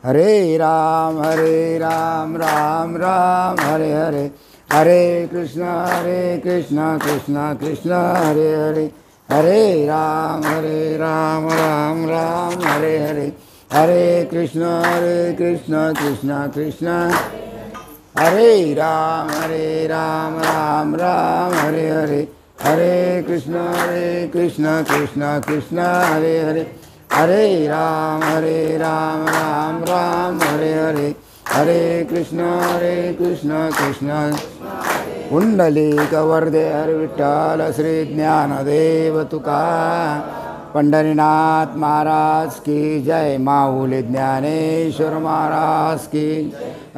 हरे राम राम राम हरे हरे, हरे कृष्ण कृष्ण कृष्ण हरे हरे, हरे राम राम राम हरे हरे, हरे कृष्ण कृष्ण कृष्ण हरे राम राम राम हरे हरे, हरे कृष्ण कृष्ण कृष्ण हरे हरे, हरे राम राम राम हरे हरे, हरे कृष्ण कृष्ण पुंडलिक वरदे हर विठ्ठल श्री ज्ञानदेव तुकाराम, पंढरीनाथ महाराज की जय, माऊली ज्ञानेश्वर महाराज की,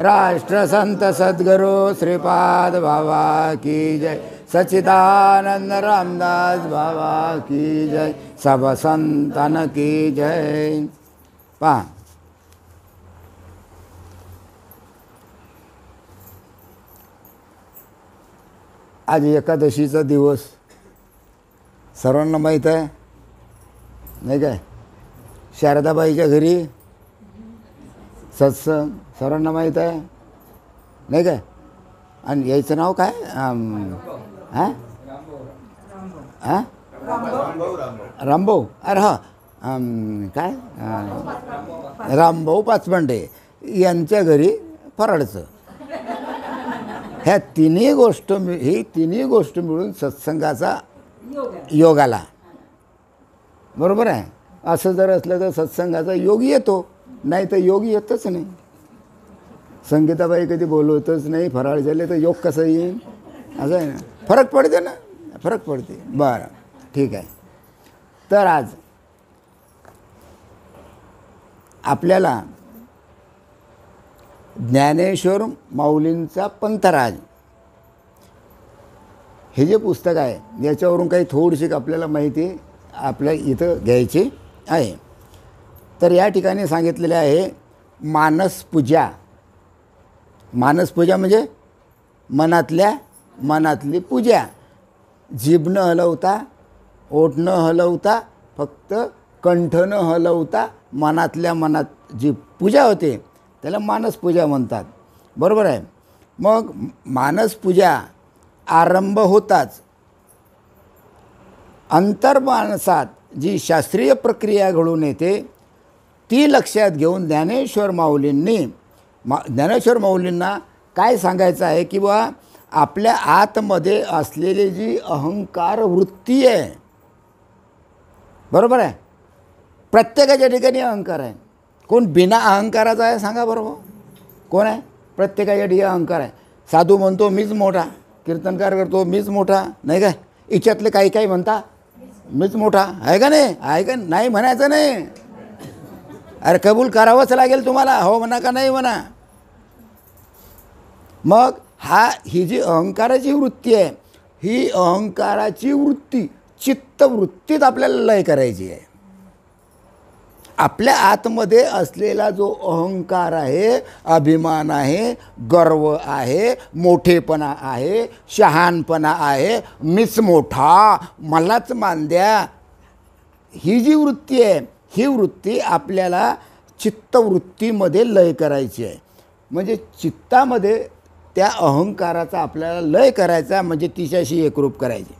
राष्ट्रसंत सद्गुरु श्रीपाद बाबा की जय, सच्चिदानंद रामदास बाबा की जय, सब संतन की जय. पहा, आज एकादशीचा दिवस सर्वांना माहीत आहे नाही काय? शारदाबाईच्या घरी सत्संग सर्वांना माहीत आहे नाही काय? आणि याचं नाव काय? हां हां रामभाऊ. अरे हा काय रामभाऊ पाचपंडे यांच्या घरी फराळचं. ह्या तिन्ही गोष्ट मिळून सत्संगाचा योग आला. बरोबर आहे. असं जर असलं तर सत्संगाचा योग येतो, नाही तर योग येतच नाही. संगीताबाई कधी बोलवतच नाही, फराळ झाले तर योग कसं येईल? असं आहे ना, फरक पडते ना, फरक पडते. बरं, ठीक आहे. तर आज आपल्याला ज्ञानेश्वर माऊलींचा पंथराज हे जे पुस्तक आहे याच्यावरून काही थोडीशी आपल्याला माहिती आपल्या इथं घ्यायची आहे. तर या ठिकाणी सांगितलेले आहे मानसपूजा. मानसपूजा म्हणजे मनातली पूजा. जीभ न हलवता, ओठ न हलवता, फक्त कंठ न हलवता मनातल्या मनात जी पूजा होते त्याला मानसपूजा म्हणतात. बरोबर आहे. मग मानसपूजा आरंभ होताच अंतर्मानसात जी शास्त्रीय प्रक्रिया घडून येते ती लक्षात घेऊन ज्ञानेश्वर माऊलींना काय सांगायचं आहे की बा आपल्या आतमध्ये असलेली जी अहंकार वृत्ती आहे, बरोबर आहे, प्रत्येकाच्या ठिकाणी अहंकार आहे. कोण बिना अहंकाराचा आहे सांगा बरोबर? कोण आहे? प्रत्येकाच्या ठिकाणी अहंकार आहे. साधू म्हणतो मीच मोठा, कीर्तनकार करतो मीच मोठा, नाही काय? याच्यातले काही म्हणता मीच मोठा आहे का नाही? आहे का नाही? म्हणायचं नाही. अरे कबूल करावंच लागेल तुम्हाला, हो म्हणा का नाही म्हणा. मग ही जी अहंकाराची वृत्ती आहे, ही अहंकाराची वृत्ती चित्तवृत्तीत आपल्याला लय करायची आहे. आपल्या आतमध्ये असलेला जो अहंकार आहे, अभिमान आहे, गर्व आहे, मोठेपणा आहे, शहाणपणा आहे, मीच मोठा, मलाच मान द्या, ही जी वृत्ती आहे ही वृत्ती आपल्याला चित्तवृत्तीमध्ये लय करायची आहे. म्हणजे चित्तामध्ये त्या अहंकाराचा आपल्याला लय करायचा, म्हणजे तिच्याशी एकरूप करायची.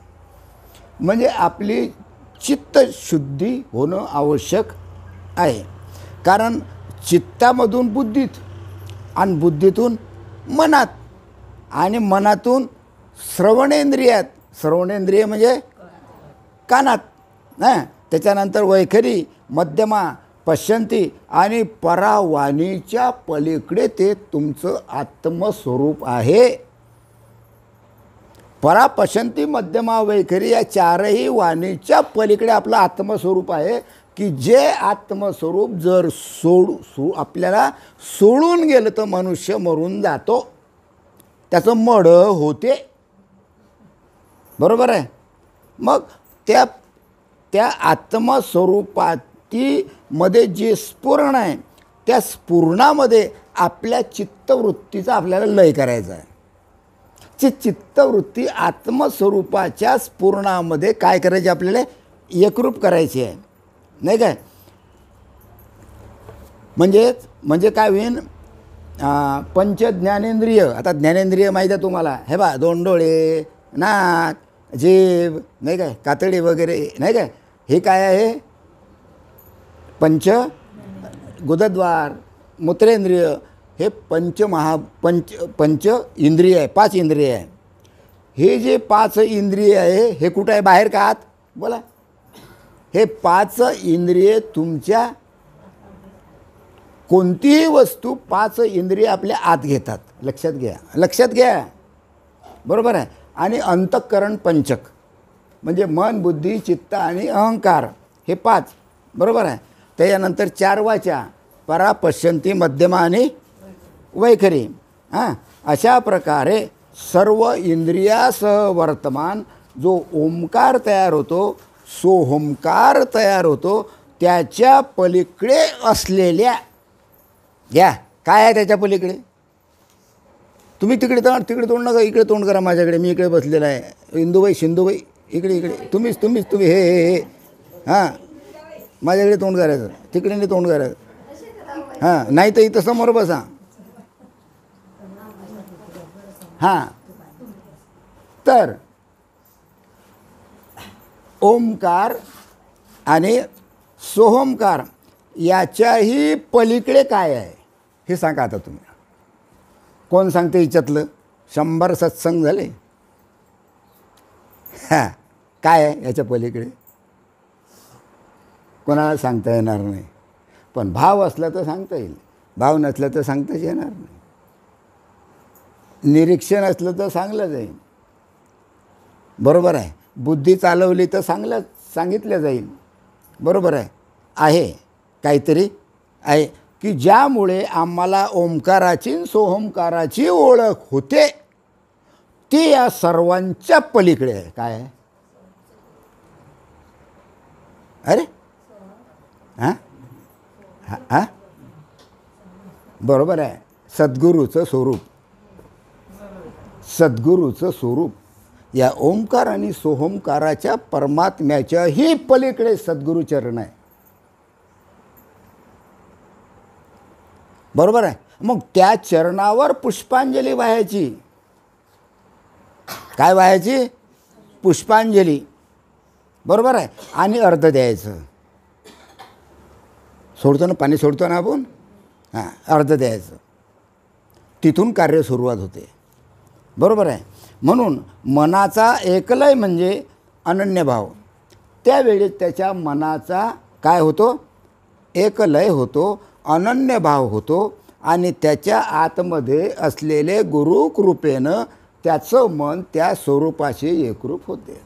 म्हणजे आपली चित्तशुद्धी होणं आवश्यक आहे. कारण चित्तामधून बुद्धीत आणि बुद्धीतून मनात आणि मनातून श्रवणेंद्रियात, श्रवणेंद्रिय म्हणजे कानात, त्याच्यानंतर वैखरी, मध्यमा, पश्यंती आणि परावाणीच्या पलीकडे ते तुमचं आत्मस्वरूप आहे. परा, पश्यंती, मध्यमा, वैखरी या चारही वाणीच्या पलीकडे आपलं आत्मस्वरूप आहे की जे आत्मस्वरूप जर आपल्याला सोडून गेलं तर मनुष्य मरून जातो, त्याचं मड होते. बरोबर आहे. मग त्या आत्मस्वरूपातीमध्ये जे स्फुरण आहे त्या स्फुरणामध्ये आपल्या चित्तवृत्तीचा आपल्याला लय करायचा आहे. चित्तवृत्ती आत्मस्वरूपाच्या स्फुरणामध्ये काय करायची? आपल्याला एकरूप करायची आहे, नाही काय? म्हणजे काय होईन, पंच ज्ञानेंद्रिय. आता ज्ञानेंद्रिय माहीत आहे तुम्हाला, हे बा 2 डोळे, नाक, जीभ, नाही काय, कातडी वगैरे, नाही काय, हे काय आहे, पंच गुदद्वार, मूत्रेंद्रिय, हे पंच इंद्रिय आहे, 5 इंद्रिय आहे. हे जे 5 इंद्रिय आहे हे कुठं आहे, बाहेर का आत, बोला. हे 5 इंद्रिये तुमच्या कोणतीही वस्तू 5 इंद्रिय आपल्या आत घेतात. लक्षात घ्या, बरोबर आहे. आणि अंतःकरण पंचक म्हणजे मन, बुद्धी, चित्त आणि अहंकार, हे 5, बरोबर आहे. त्याच्यानंतर 4 वाचा, परा, पश्यंती, मध्यमा आणि वैखरी. अशा प्रकारे सर्व इंद्रियासह वर्तमान जो ओंकार तयार होतो, सोहंकार तयार होतो, त्याच्या पलीकडे असलेल्या, घ्या काय आहे त्याच्या पलीकडे. तुम्ही तिकडे तोंड नका, इकडे तोंड करा माझ्याकडे, मी इकडे बसलेला आहे. इंदुबाई, सिंधुबाई, इकडे तुम्ही हे हां, माझ्याकडे तोंड करायचं, तिकडे नाही तोंड करायचं. हां, नाही तर इथं समोर बसा. हां, तर ओंकार आणि सोहंकार याच्याही पलीकडे काय आहे हे सांगा आता तुम्ही. कोण सांगते हिच्यातलं? 100 सत्संग झाले. हां, काय आहे याच्या पलीकडे कोणाला सांगता येणार नाही. पण भाव असला तर सांगता येईल, भाव नसला तर सांगताच येणार नाही. निरीक्षण असलं तर सांगलं जाईल, बरोबर आहे. बुद्धी चालवली तर सांगितलं जाईल, बरोबर आहे. आहे काहीतरी आहे की ज्यामुळे आम्हाला ओंकाराची सोहंकाराची ओळख होते, ती या सर्वांच्या पलीकडे आहे. काय आहे? अरे हां हां, बरोबर आहे. सद्गुरूचं स्वरूप या ओंकार आणि सोहंकाराच्या परमात्म्याच्याही पलीकडे सद्गुरू चरण आहे, बरोबर आहे. मग त्या चरणावर पुष्पांजली वाहायची. काय वाहायची? पुष्पांजली, बरोबर आहे. आणि अर्ध द्यायचं. सोडतो ना, पाणी सोडतो ना आपण, हां, अर्ध द्यायचं. तिथून कार्य सुरुवात होते, बरोबर आहे. म्हणून मनाचा एकलय म्हणजे अनन्यभाव. त्यावेळी त्याच्या मनाचा काय होतो? एकलय होतो, अनन्यभाव होतो. आणि त्याच्या आतमध्ये असलेले गुरुकृपेनं त्याचं मन त्या स्वरूपाशी एकरूप होते,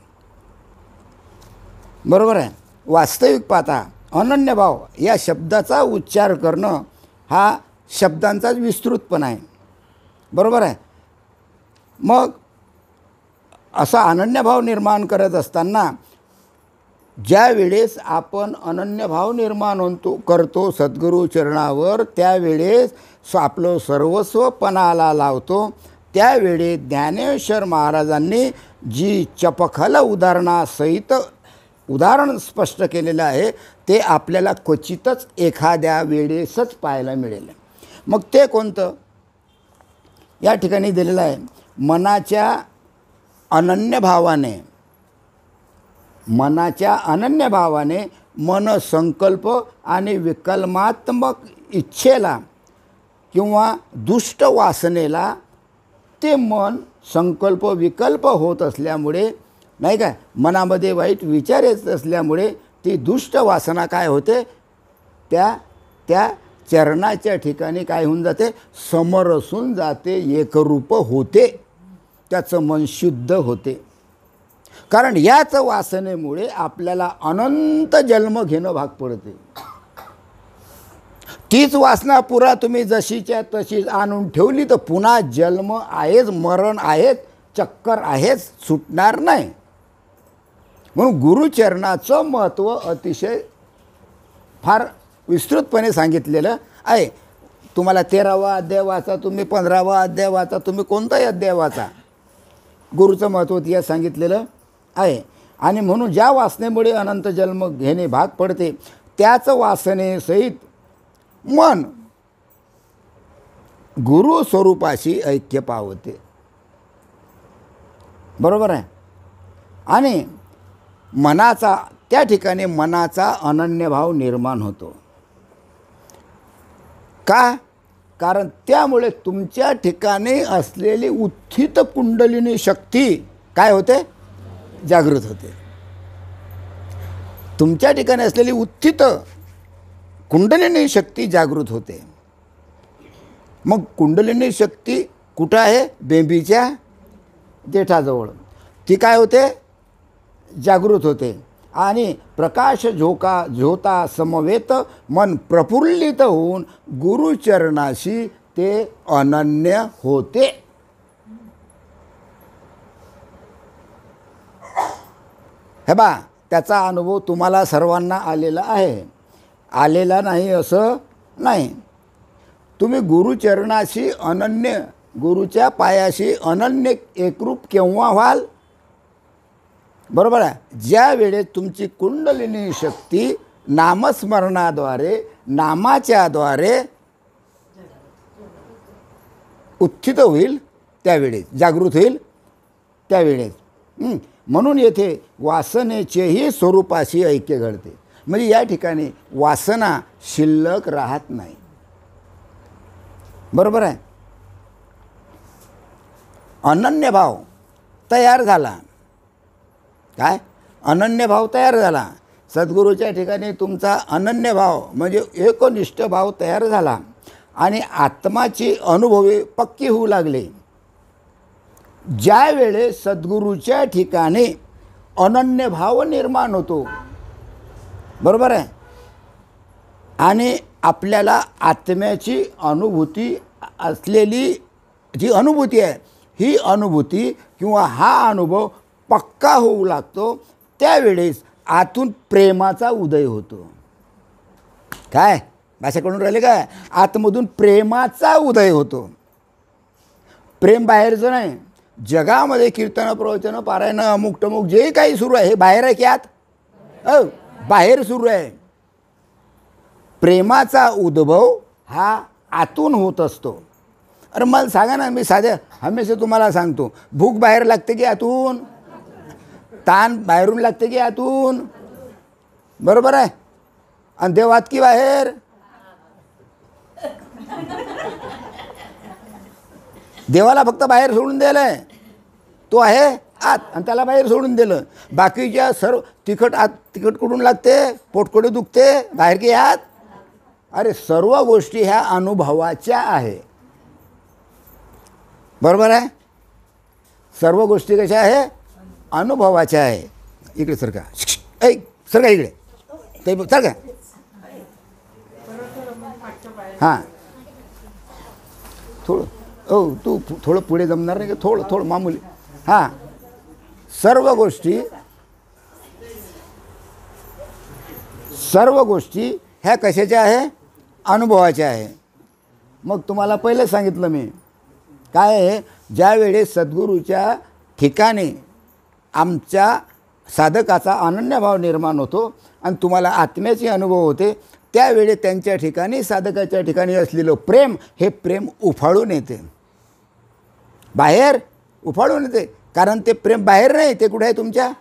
बरोबर आहे. वास्तविक पाहता अनन्यभाव या शब्दाचा उच्चार करणं हा शब्दांचाच विस्तृतपणा आहे, बरोबर आहे. मग असा अनन्यभाव निर्माण करत असताना ज्या वेळेस आपण अनन्यभाव निर्माण करतो सद्गुरू चरणावर, त्यावेळेस आपलं सर्वस्व पणाला लावतो. त्यावेळी ज्ञानेश्वर महाराजांनी जी चपखल उदाहरणासहित उदाहरण स्पष्ट केलेलं आहे ते आपल्याला क्वचितच एखाद्या वेळेसच पाहायला मिळेल. मग ते कोणतं? या ठिकाणी दिलेलं आहे, मनाच्या अनन्य भावाने मन संकल्प आणि विकल्पात्मक इच्छेला किंवा दुष्ट वासनेला, ते मन संकल्प विकल्प होत असल्यामुळे, नाही काय, मनामध्ये वाईट विचार येत असल्यामुळे ती दुष्ट वासना काय होते, त्या चरणाच्या ठिकाणी काय होऊन जाते? समरसून जाते, एकरूप होते, त्याचं मन शुद्ध होते. कारण याच वासनेमुळे आपल्याला अनंत जन्म घेणं भाग पडते. तीच वासना पुरा तुम्ही जशीच्या तशीच आणून ठेवली तर पुन्हा जन्म आहेच, मरण आहेच, चक्कर आहेच, सुटणार नाही. म्हणून गुरुचरणाचं महत्त्व अतिशय फार विस्तृतपणे सांगितलेलं आहे. तुम्हाला 13वा अध्याय वाचा, तुम्ही 15वा अध्याय वाचा, तुम्ही कोणताही अध्याय वाचा, गुरुचं महत्त्व यात सांगितलेलं आहे. आणि म्हणून ज्या वासनेमुळे अनंत जन्म घेणे भाग पडते त्याच वासनेसहित मन गुरु स्वरूपाशी ऐक्य पावते. बरोबर आहे. आणि मनाचा त्या ठिकाणी मनाचा अनन्यभाव निर्माण होतो. का? कारण त्यामुळे तुमच्या ठिकाणी असलेली उत्थित कुंडलिनी शक्ती काय होते? जागृत होते. तुमच्या ठिकाणी असलेली उत्थित कुंडलिनी शक्ती जागृत होते. मग कुंडलिनी शक्ती कुठं आहे? बेंबीच्या देठाजवळ. ती काय होते? जागृत होते. आणि प्रकाश झोता समवेत मन प्रफुल्लित होऊन गुरुचरणाशी ते अनन्य होते. हे बा, त्याचा अनुभव तुम्हाला सर्वांना आलेला आहे. आलेला नाही असं नाही. तुम्ही गुरुचरणाशी अनन्य, गुरुच्या पायाशी अनन्य एकरूप केव्हा व्हाल? बरोबर आहे. ज्या वेळेस तुमची कुंडलिनी शक्ती नामस्मरणाद्वारे, नामाच्याद्वारे उत्थित होईल, त्यावेळेस जागृत होईल, त्यावेळेस. म्हणून येथे वासनेचेही स्वरूपाशी ऐक्य घडते. म्हणजे या ठिकाणी वासना शिल्लक राहत नाही. बरोबर आहे. अनन्यभाव तयार झाला. काय? अनन्यभाव तयार झाला. सद्गुरूच्या ठिकाणी तुमचा अनन्यभाव म्हणजे एकनिष्ठ भाव तयार झाला आणि आत्माची अनुभवे पक्की होऊ लागले. ज्या वेळेस सद्गुरूच्या ठिकाणी अनन्यभाव निर्माण होतो, बरोबर आहे, आणि आपल्याला आत्म्याची अनुभूती असलेली जी अनुभूती आहे, ही अनुभूती किंवा हा अनुभव पक्का होऊ लागतो, त्यावेळेस आतून प्रेमाचा उदय होतो. काय भाषा कळून राहिले काय? आतमधून प्रेमाचा उदय होतो. प्रेम बाहेरचं नाही. जगामध्ये कीर्तन, प्रवचन, पारायण, अमुक टमुक जे काही सुरू आहे हे बाहेर आहे की आत? बाहेर सुरू आहे. प्रेमाचा उद्भव हा आतून होत असतो. अरे मला सांगा ना, मी साध्या हमेशा तुम्हाला सांगतो, भूक बाहेर लागते की आतून? ताण बाहेरून लागते की आतून? बरोबर आहे. आणि देव आत की बाहेर? देवाला फक्त बाहेर सोडून दिलं, तो आहे आत, आणि त्याला बाहेर सोडून दिलं. बाकीच्या सर्व तिखट आत, तिखट कुठून लागते? पोटकडे दुखते, बाहेर की आत? अरे सर्व गोष्टी ह्या अनुभवाच्या आहे. बरोबर आहे. सर्व गोष्टी कशा आहे? अनुभवाच्या आहे. इकडे सरका, सरका इकडे, ते सरका. हां, थोडं तू थोडं पुढे जमणार नाही का? थोडं मामूली. हां, सर्व गोष्टी ह्या कशाच्या आहे? अनुभवाच्या आहे. मग तुम्हाला पहिलं सांगितलं मी, काय आहे? ज्यावेळेस सद्गुरूच्या ठिकाणी आमच्या साधकाचा अनन्यभाव निर्माण होतो आणि तुम्हाला आत्म्याचे अनुभव होते, त्यावेळी त्यांच्या ठिकाणी, साधकाच्या ठिकाणी असलेलं प्रेम, हे प्रेम उफाळून येते, बाहेर उफाळून येते. कारण ते प्रेम बाहेर नाही, ते कुठे आहे? तुमच्या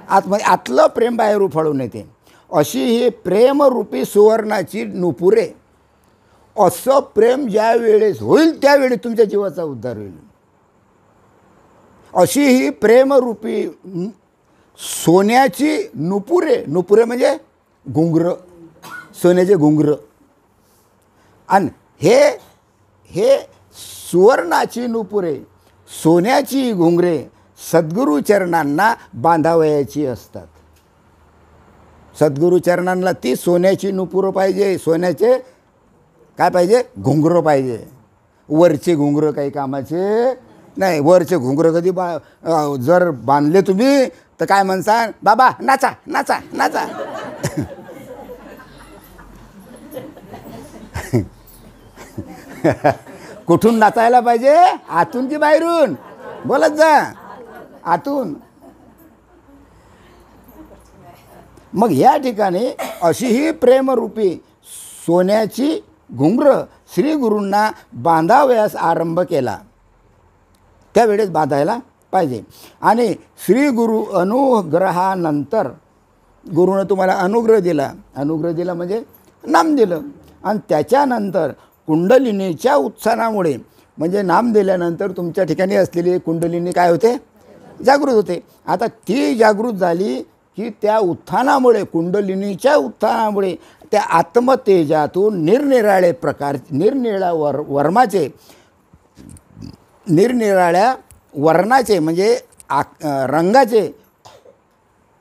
आतमध्ये. आतलं प्रेम बाहेर उफाळून येते. अशी ही प्रेमरूपी सुवर्णाची नुपुरे. असं प्रेम ज्या वेळेस होईल त्यावेळी तुमच्या जीवाचा उद्धार होईल. अशी ही प्रेमरूपी सोन्याची नुपुरे, नुपुरे म्हणजे घुंगरं, सोन्याचे घुंगरं. आणि हे सुवर्णाची नुपुरे, सोन्याची घुंगरे सद्गुरू चरणांना बांधावयाची असतात. सद्गुरू चरणांना ती सोन्याची नुपुरं पाहिजे, सोन्याचे काय पाहिजे? घुंगरं पाहिजे. वरचे घुंगरं काही कामाचे नाही. वरचे घुंगरं कधी जर बांधले तुम्ही तर काय म्हणसान? बाबा नाचा नाचा नाचा. कुठून नाचायला पाहिजे? आतून की बाहेरून? बोलत जा. आतून. मग या ठिकाणी अशी ही प्रेमरूपी सोन्याची घुंगर श्री गुरूंना बांधावयास आरंभ केला, त्यावेळेस बांधायला पाहिजे. आणि श्री गुरु अनुग्रहानंतर गुरुनं तुम्हाला अनुग्रह दिला म्हणजे नाम दिलं. आणि त्याच्यानंतर कुंडलिनीच्या उत्साहामुळे म्हणजे नाम दिल्यानंतर तुमच्या ठिकाणी असलेली कुंडलिनी काय होते, जागृत होते. आता ती जागृत झाली की त्या उत्थानामुळे, कुंडलिनीच्या उत्थानामुळे त्या आत्मतेजातून निरनिराळे प्रकार, निरनिराळ्या वर्णाचे म्हणजे रंगाचे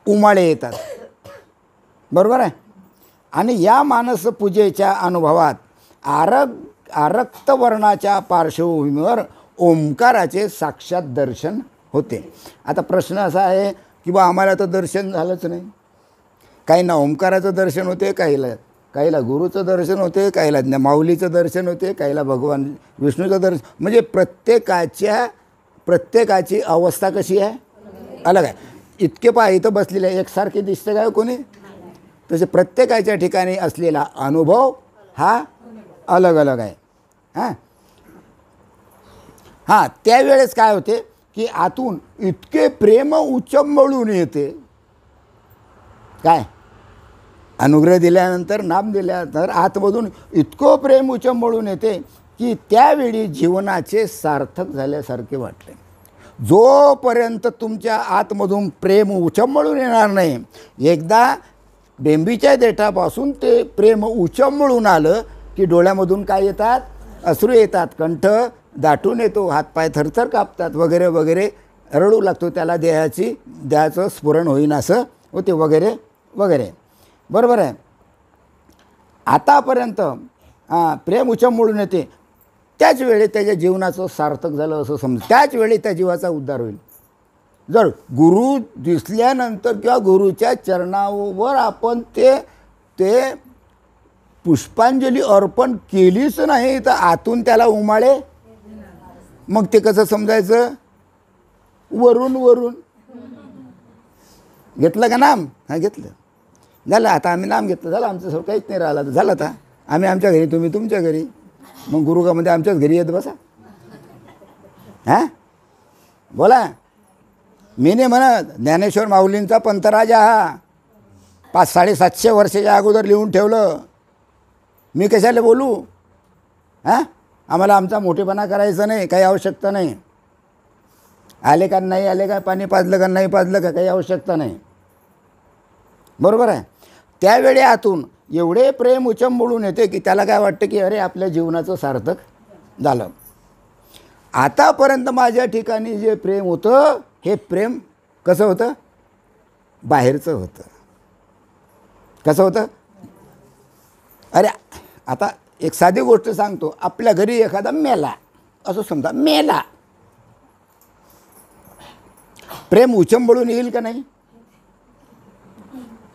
उमाळे येतात. बरोबर आहे. आणि या मानस पूजेच्या अनुभवात आरक्त वर्णाच्या पार्श्वभूमीवर ओंकाराचे साक्षात दर्शन होते. आता प्रश्न असा आहे की बा आम्हाला तर दर्शन झालंच नाही. काहींना ओंकाराचं दर्शन होते, काहीला गुरुचं दर्शन होते, काहीला माऊलीचं दर्शन होते, काहीला भगवान विष्णूचं दर्शन. म्हणजे प्रत्येकाची अवस्था कशी आहे, अलग आहे. इतके इथं बसलेले एकसारखे दिसते काय कोणी, तसे प्रत्येकाच्या ठिकाणी असलेला अनुभव हा अलग अलग आहे. हां त्यावेळेस काय होते की आतून इतके प्रेम उचंबळून येते. काय अनुग्रह दिल्यानंतर, नाम दिल्यानंतर आतमधून इतकं प्रेम उचंबळून येते की त्यावेळी जीवनाचे सार्थक झाल्यासारखे वाटले. जोपर्यंत तुमच्या आतमधून प्रेम उचंबळून येणार नाही, एकदा बेंबीच्या देठापासून ते प्रेम उचंबळून आलं की डोळ्यामधून काय येतात, अश्रू येतात, कंठ दाटून येतो, हातपाय थरथर कापतात वगैरे वगैरे, रडू लागतो, त्याला देहाचं स्फुरण होईन असं होते वगैरे वगैरे. बरोबर आहे. आतापर्यंत प्रेम उचंबळून येते, त्याच वेळी त्याच्या जीवनाचं सार्थक झालं असं समज, त्याच वेळी त्या जीवाचा उद्धार होईल. जर गुरु दिसल्यानंतर किंवा गुरुच्या चरणावर आपण ते पुष्पांजली अर्पण केलीच नाही तर आतून त्याला उमाळे, मग ते कसं समजायचं, वरून घेतलं का नाम, हां घेतलं, झालं. आता आम्ही नाम घेतलं, झालं, आमचं सगळं काहीच नाही राहिलं, झालं. आता आम्ही आमच्या घरी, तुम्ही तुमच्या घरी, मग गुरु का म्हणजे आमच्याच घरी येत बसा. हां बोला. मी नाही म्हणत, ज्ञानेश्वर माऊलींचा पंथराजा हा 500-750 वर्षाच्या अगोदर लिहून ठेवलं. मी कशाला बोलू. हां आम्हाला आमचा मोठेपणा करायचा नाही, काही आवश्यकता नाही. आले का नाही आले का, पाणी पाजलं का नाही पाजलं का, काही आवश्यकता नाही. बरोबर आहे. त्यावेळी आतून एवढे प्रेम उचंबळून येते की त्याला काय वाटतं की अरे आपल्या जीवनाचं सार्थक झालं. आतापर्यंत माझ्या ठिकाणी जे प्रेम होतं, हे प्रेम कसं होतं, बाहेरचं होतं. कसं होतं, अरे आता एक साधी गोष्ट सांगतो. आपल्या घरी एखादा मेला, असं समजा मेला, प्रेम उचंबळून येईल का नाही.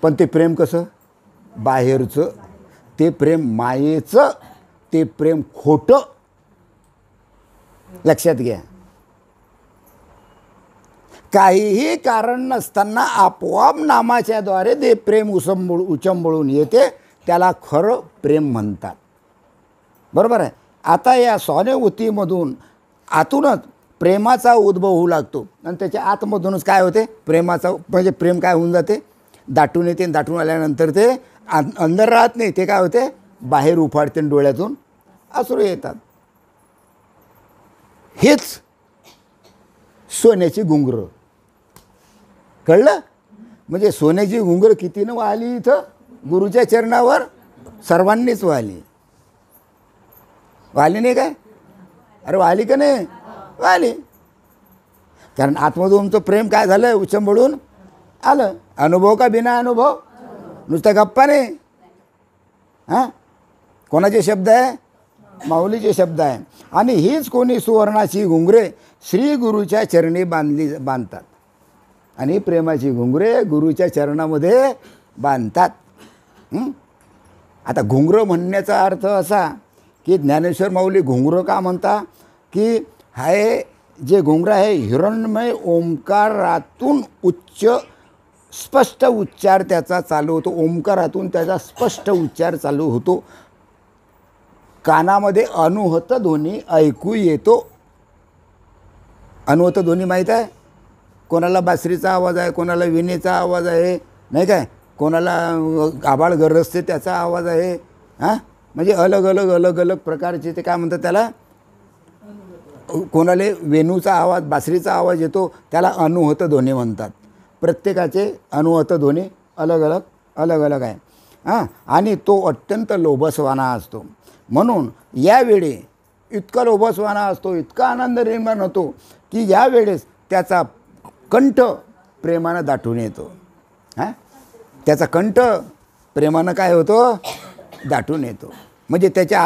पण ते प्रेम कसं, बाहेरचं, ते प्रेम मायेचं, ते प्रेम खोटं. लक्षात घ्या. काहीही कारण नसताना आपोआप नामाच्याद्वारे ते प्रेम उचंबळून येते, त्याला खरं प्रेम म्हणतात. बरोबर आहे. आता या स्वानुभूतीमधून आतूनच प्रेमाचा उद्भव होऊ लागतो आणि त्याच्या आतमधूनच काय होते, प्रेमाचा म्हणजे प्रेम काय होऊन जाते, दाटून येते. दाटून आल्यानंतर ते अंदर राहत नाही, ते काय होते, बाहेर उफाडते, डोळ्यातून अश्रू येतात. हेच सोन्याची घुंगरं. कळलं. म्हणजे सोन्याची घुंगरं कितीनं वाहली इथं गुरुच्या चरणावर, सर्वांनीच वाहली. वाहली नाही काय, अरे वाहली का नाही, वाहली. कारण आतमधून तुमचं प्रेम काय झालं, उचंबळून आलं. अनुभव का बिना अनुभव, नुसता गप्पा नाही. हां कोणाचे शब्द आहे, माऊलीचे शब्द आहे. आणि हीच कोणी सुवर्णाची घुंगरे श्री गुरुच्या चरणी बांधतात. आणि प्रेमाची घुंगरे गुरुच्या चरणामध्ये बांधतात. आता घुंगरं म्हणण्याचा अर्थ असा की ज्ञानेश्वर माऊली घुंगरं का म्हणता की हाय जे घुंगरं आहे हिरण्मय ओंकारातून स्पष्ट उच्चार त्याचा चालू होतो. ओंकारातून त्याचा स्पष्ट उच्चार चालू होतो. कानामध्ये अनुहत ध्वनी ऐकू येतो. अनुहत ध्वनी माहीत आहे? कोणाला बासरीचा आवाज आहे, कोणाला विणेचा आवाज आहे, नाही काय, कोणाला आभाळ गरजते त्याचा आवाज आहे. हां, म्हणजे अलग अलग अलग अलग प्रकारचे ते काय म्हणतात त्याला, कोणाला वेणूचा आवाज, बासरीचा आवाज येतो, त्याला अनुहत ध्वनी म्हणतात. प्रत्येकाचे अनुहत ध्वनी अलग अलग अलग अलग आहे. हां, आणि तो अत्यंत लोभसवाना असतो. म्हणून यावेळी इतका लोभसवाना असतो, इतका आनंद निर्माण होतो की यावेळेस त्याचा कंठ प्रेमानं दाटून येतो. हां, त्याचा कंठ प्रेमानं काय होतो, दाटून येतो. म्हणजे त्याच्या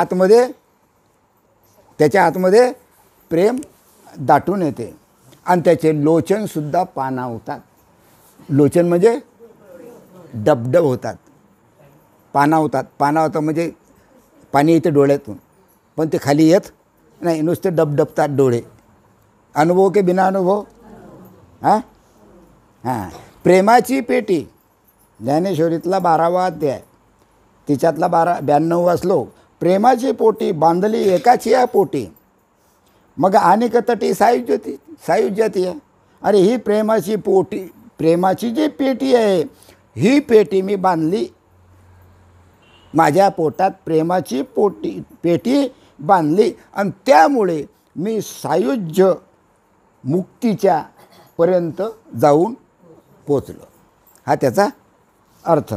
आतमध्ये प्रेम दाटून येते. आणि त्याचे लोचनसुद्धा पाणावतात. लोचन म्हणजे डबडब होतात, पाणावतात. पाणावतात म्हणजे पाणी येते डोळ्यातून, पण ते खाली येत नाही, नुसते डबडबतात डोळे. अनुभव के बिना अनुभव. हां हां, प्रेमाची पेटी ज्ञानेश्वरीतला 12वा अध्याय, तिच्यातला 92वा श्लोक. प्रेमाची पोटी बांधली एकाची या पोटी, मग अनेक तटी सायुज्यती आहे. अरे ही प्रेमाची पोटी, प्रेमाची जी पेटी आहे, ही पेटी मी बांधली, माझ्या पोटात प्रेमाची पेटी बांधली, आणि त्यामुळे मी सायुज्य मुक्तीच्या पर्यंत जाऊन पोचलो. हा त्याचा अर्थ.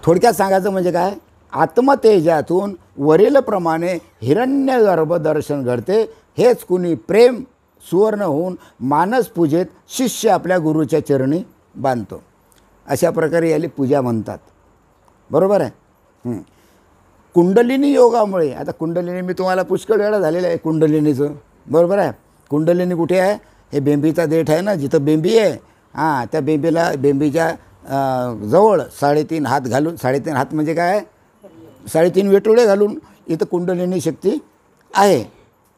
थोडक्यात सांगायचं म्हणजे काय, आत्मतेजातून वरीलप्रमाणे हिरण्यगर्भ दर्शन घडते. हेच कुणी प्रेम सुवर्ण होऊन मानस पूजेत शिष्य आपल्या गुरुच्या चरणी बांधतो. अशा प्रकारे याला पूजा म्हणतात. बरोबर आहे. कुंडलिनी योगामुळे, आता कुंडलिनी मी तुम्हाला पुष्कळ वेळा झालेलं आहे कुंडलिनीचं. बरोबर आहे. कुंडलिनी कुठे आहे? हे बेंबीचा देठ आहे ना, जिथं बेंबी आहे, हां, त्या बेंबीच्या जवळ 3.5 हात घालून, 3.5 हात म्हणजे काय, 3.5 वेटोळे घालून इथं कुंडलिनी शक्ती आहे.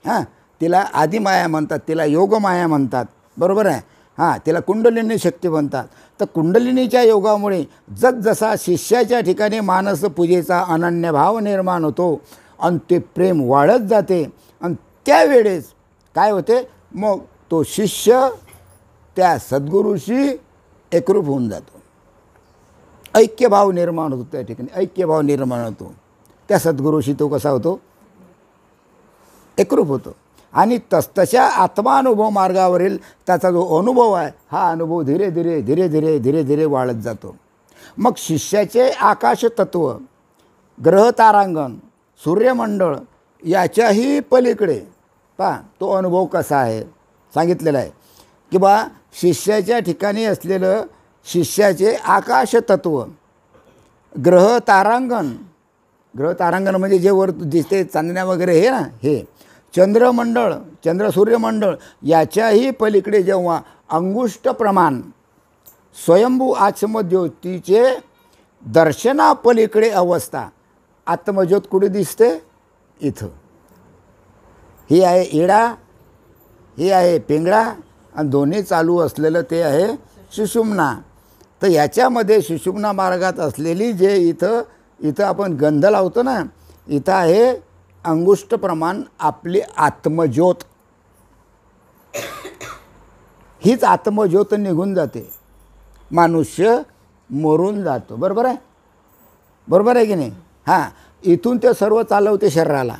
हां, तिला आदिमाया म्हणतात, तिला योगमाया म्हणतात. बरोबर आहे. हां, तिला कुंडलिनी शक्ती म्हणतात. तर कुंडलिनीच्या योगामुळे जसजसा शिष्याच्या ठिकाणी मानस पूजेचा अनन्य भाव निर्माण होतो आणि ते प्रेम वाढत जाते, आणि त्यावेळेस काय होते, मग तो शिष्य त्या सद्गुरूशी एकरूप होऊन जातो. ऐक्यभाव निर्माण होतो. त्या ठिकाणी ऐक्यभाव निर्माण होतो. त्या सद्गुरूशी तो कसा होतो, एकरूप होतो. आणि तशा आत्मानुभव मार्गावरील त्याचा जो अनुभव आहे, हा अनुभव धीरे धीरे धीरे धीरे धीरे धीरे वाढत जातो. मग शिष्याचे आकाश तत्व, ग्रह तारांगण, सूर्यमंडळ याच्याही पलीकडे पहा तो अनुभव कसा आहे सांगितलेला आहे की बा शिष्याच्या ठिकाणी असलेलं शिष्याचे आकाश तत्व, ग्रह तारांगण, ग्रह तारांगण म्हणजे जे वर दिसते चांदण्या वगैरे हे ना, हे चंद्रमंडळ, चंद्र सूर्यमंडळ याच्याही पलीकडे जेव्हा अंगुष्ठ प्रमाण स्वयंभू आत्मज्योतीचे दर्शनापलीकडे अवस्था, आत्मज्योत कुठे दिसते, इथं. ही आहे इडा, ही आहे पिंगळा, आणि दोन्ही चालू असलेलं ते आहे सुषुम्ना. तर याच्यामध्ये सुषुम्ना मार्गात असलेली जे इथं आपण गंध लावतो ना, इथं आहे अंगुष्ठ प्रमाण आपली आत्मज्योत. हीच आत्मज्योत निघून जाते, मनुष्य मरून जातो. बरोबर आहे, बरोबर आहे की नाही. हां, इथून ते सर्व चालवते शरीराला,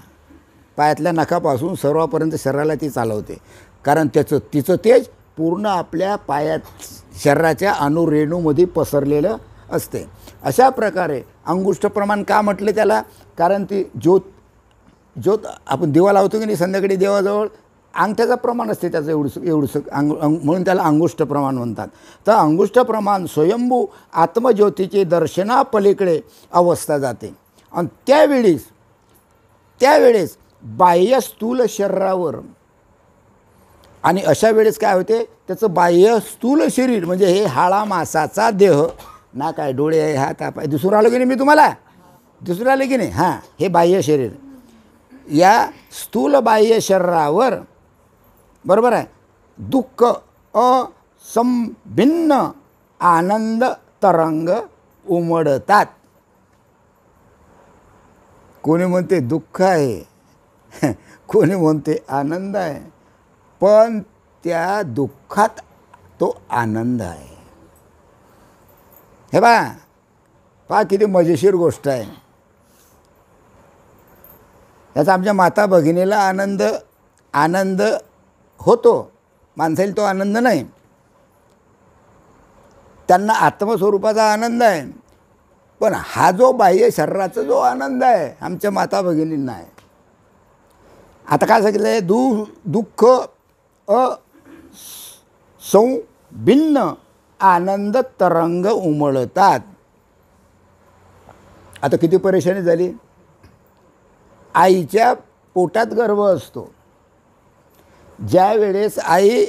पायातल्या नखापासून सर्वापर्यंत शरीराला ती चालवते. कारण तिचं तेज पूर्ण आपल्या पायात शरीराच्या अणुरेणूमध्ये पसरलेलं असते. अशा प्रकारे अंगुष्ठ प्रमाण का म्हटले त्याला, कारण ती ज्योत आपण दिवा लावतो की नाही संध्याकाळी देवाजवळ, अंगठ्याचं प्रमाण असते त्याचं एवढंसं म्हणून त्याला अंगुष्ठ प्रमाण म्हणतात. तर अंगुष्ठ प्रमाण स्वयंभू आत्मज्योतीचे दर्शनापलीकडे अवस्था जाते. आणि त्यावेळेस बाह्य स्थूल शरीरावर, आणि अशा वेळेस काय होते, त्याचं बाह्य स्थूल शरीर म्हणजे हे हाडा मासाचा देह ना, काय डोळे आहे, हात पाय, दिसून राहिलं की नाही मी तुम्हाला, दिसून राहिलं की नाही. हां, हे बाह्य शरीर, या स्थूल बाह्य शरीरावर, बरोबर आहे, दुःख असंभिन्न आनंद तरंग उमडतात. कोणी म्हणते दुःख आहे, कोणी म्हणते आनंद आहे, पण त्या दुःखात तो आनंद आहे. हे पहा किती मजेशीर गोष्ट आहे. याचा आमच्या माता भगिनीला आनंद होतो, माणसाला तो आनंद नाही. त्यांना आत्मस्वरूपाचा आनंद आहे, पण हा जो बाह्य शरीराचा जो आनंद आहे आमच्या माता भगिनींना आहे. आता काय सांगितलं आहे, दुःख संभिन्न आनंद तरंग उमळतात. आता किती परेशानी झाली. आईच्या पोटात गर्भ असतो, ज्या वेळेस आई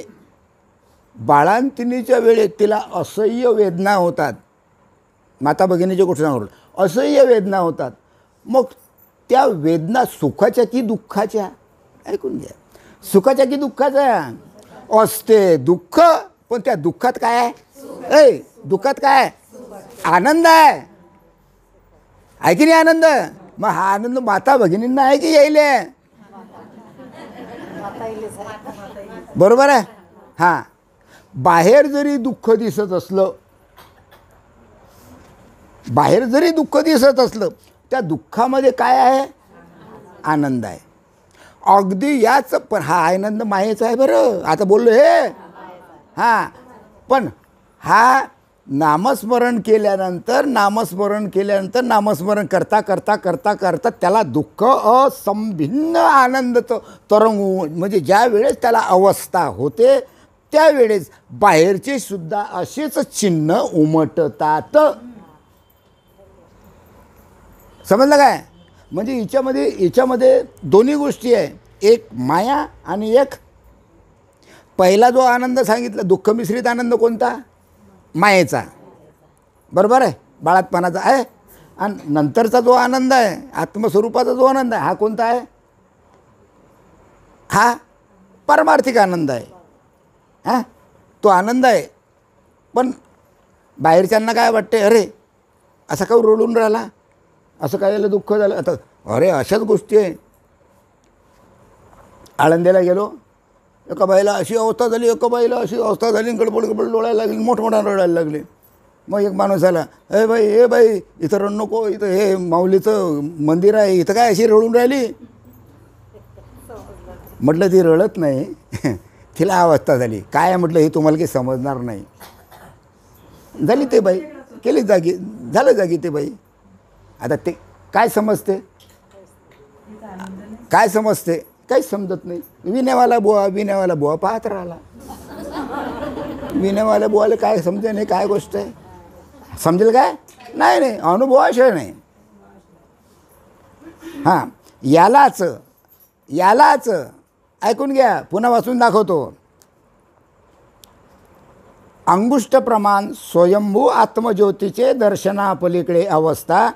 बाळंतिणीच्या वेळेत तिला असह्य वेदना होतात, माता भगिनीच्या गोष्टींवर असह्य वेदना होतात. मग त्या वेदना सुखाच्या की दुःखाच्या, ऐकून घ्या, सुखाच्या की दुःखाच्या असते. दुःख, पण त्या दुःखात काय आहे, दुःखात काय आहे, आनंद आहे. आहे की नाही आनंद. मग हा आनंद माता भगिनींना आहे की यायले, बरोबर आहे. हां, बाहेर जरी दुःख दिसत असलं, बाहेर जरी दुःख दिसत असलं, त्या दुःखामध्ये काय आहे, आनंद आहे. अगदी याच, पण हा आनंद मायेचा आहे बरं. आता बोललो हे, हां, पण हा नामस्मरण केल्यानंतर नामस्मरण करता करता करता करता त्याला दुःख असंभिन्न आनंद तरंग, म्हणजे ज्या वेळेस त्याला अवस्था होते त्यावेळेस बाहेरचे सुद्धा असेच चिन्ह उमटतात. समजलं काय. म्हणजे हिच्यामध्ये दोन्ही गोष्टी आहे, एक माया आणि एक पहिला जो आनंद सांगितला दुःख मिश्रित आनंद कोणता, मायेचा, बरोबर आहे, बाळातपणाचा आहे. आणि नंतरचा जो आनंद आहे आत्मस्वरूपाचा जो आनंद आहे हा कोणता आहे, हा पारमार्थिक आनंद आहे. हां, तो आनंद आहे. पण बाहेरच्यांना काय वाटते, अरे असं काय रडून राहिला, असं काय झालं, दुःख झालं. आता अरे अशाच गोष्टी आहे. आळंदीला गेलो, एका बाईला अशी अवस्था झाली, गडबड डोळायला लागली, मोठमोठा रडायला लागले. मग एक माणूस आला, ए बाई इथं रडू नको, इथं हे माऊलीचं मंदिर आहे, इथं काय अशी रडून राहिली. म्हटलं ती रडत नाही, तिला अवस्था झाली. काय म्हटलं हे तुम्हाला काही समजणार नाही. झाली ते बाई, केली जागी, झालं जागी ते बाई. आता ते काय समजते, काय समजते, काहीच समजत नाही. विण्यावाला बुवा पाहत राहिला. विण्यावाल्या बुवाला काय समजे नाही, काय गोष्ट आहे, समजेल काय, नाही अनुभवाशिवाय नाही. हां, यालाच ऐकून घ्या, पुन्हा वाचून दाखवतो. अंगुष्ठ प्रमाण स्वयंभू आत्मज्योतीचे दर्शनापलीकडे अवस्था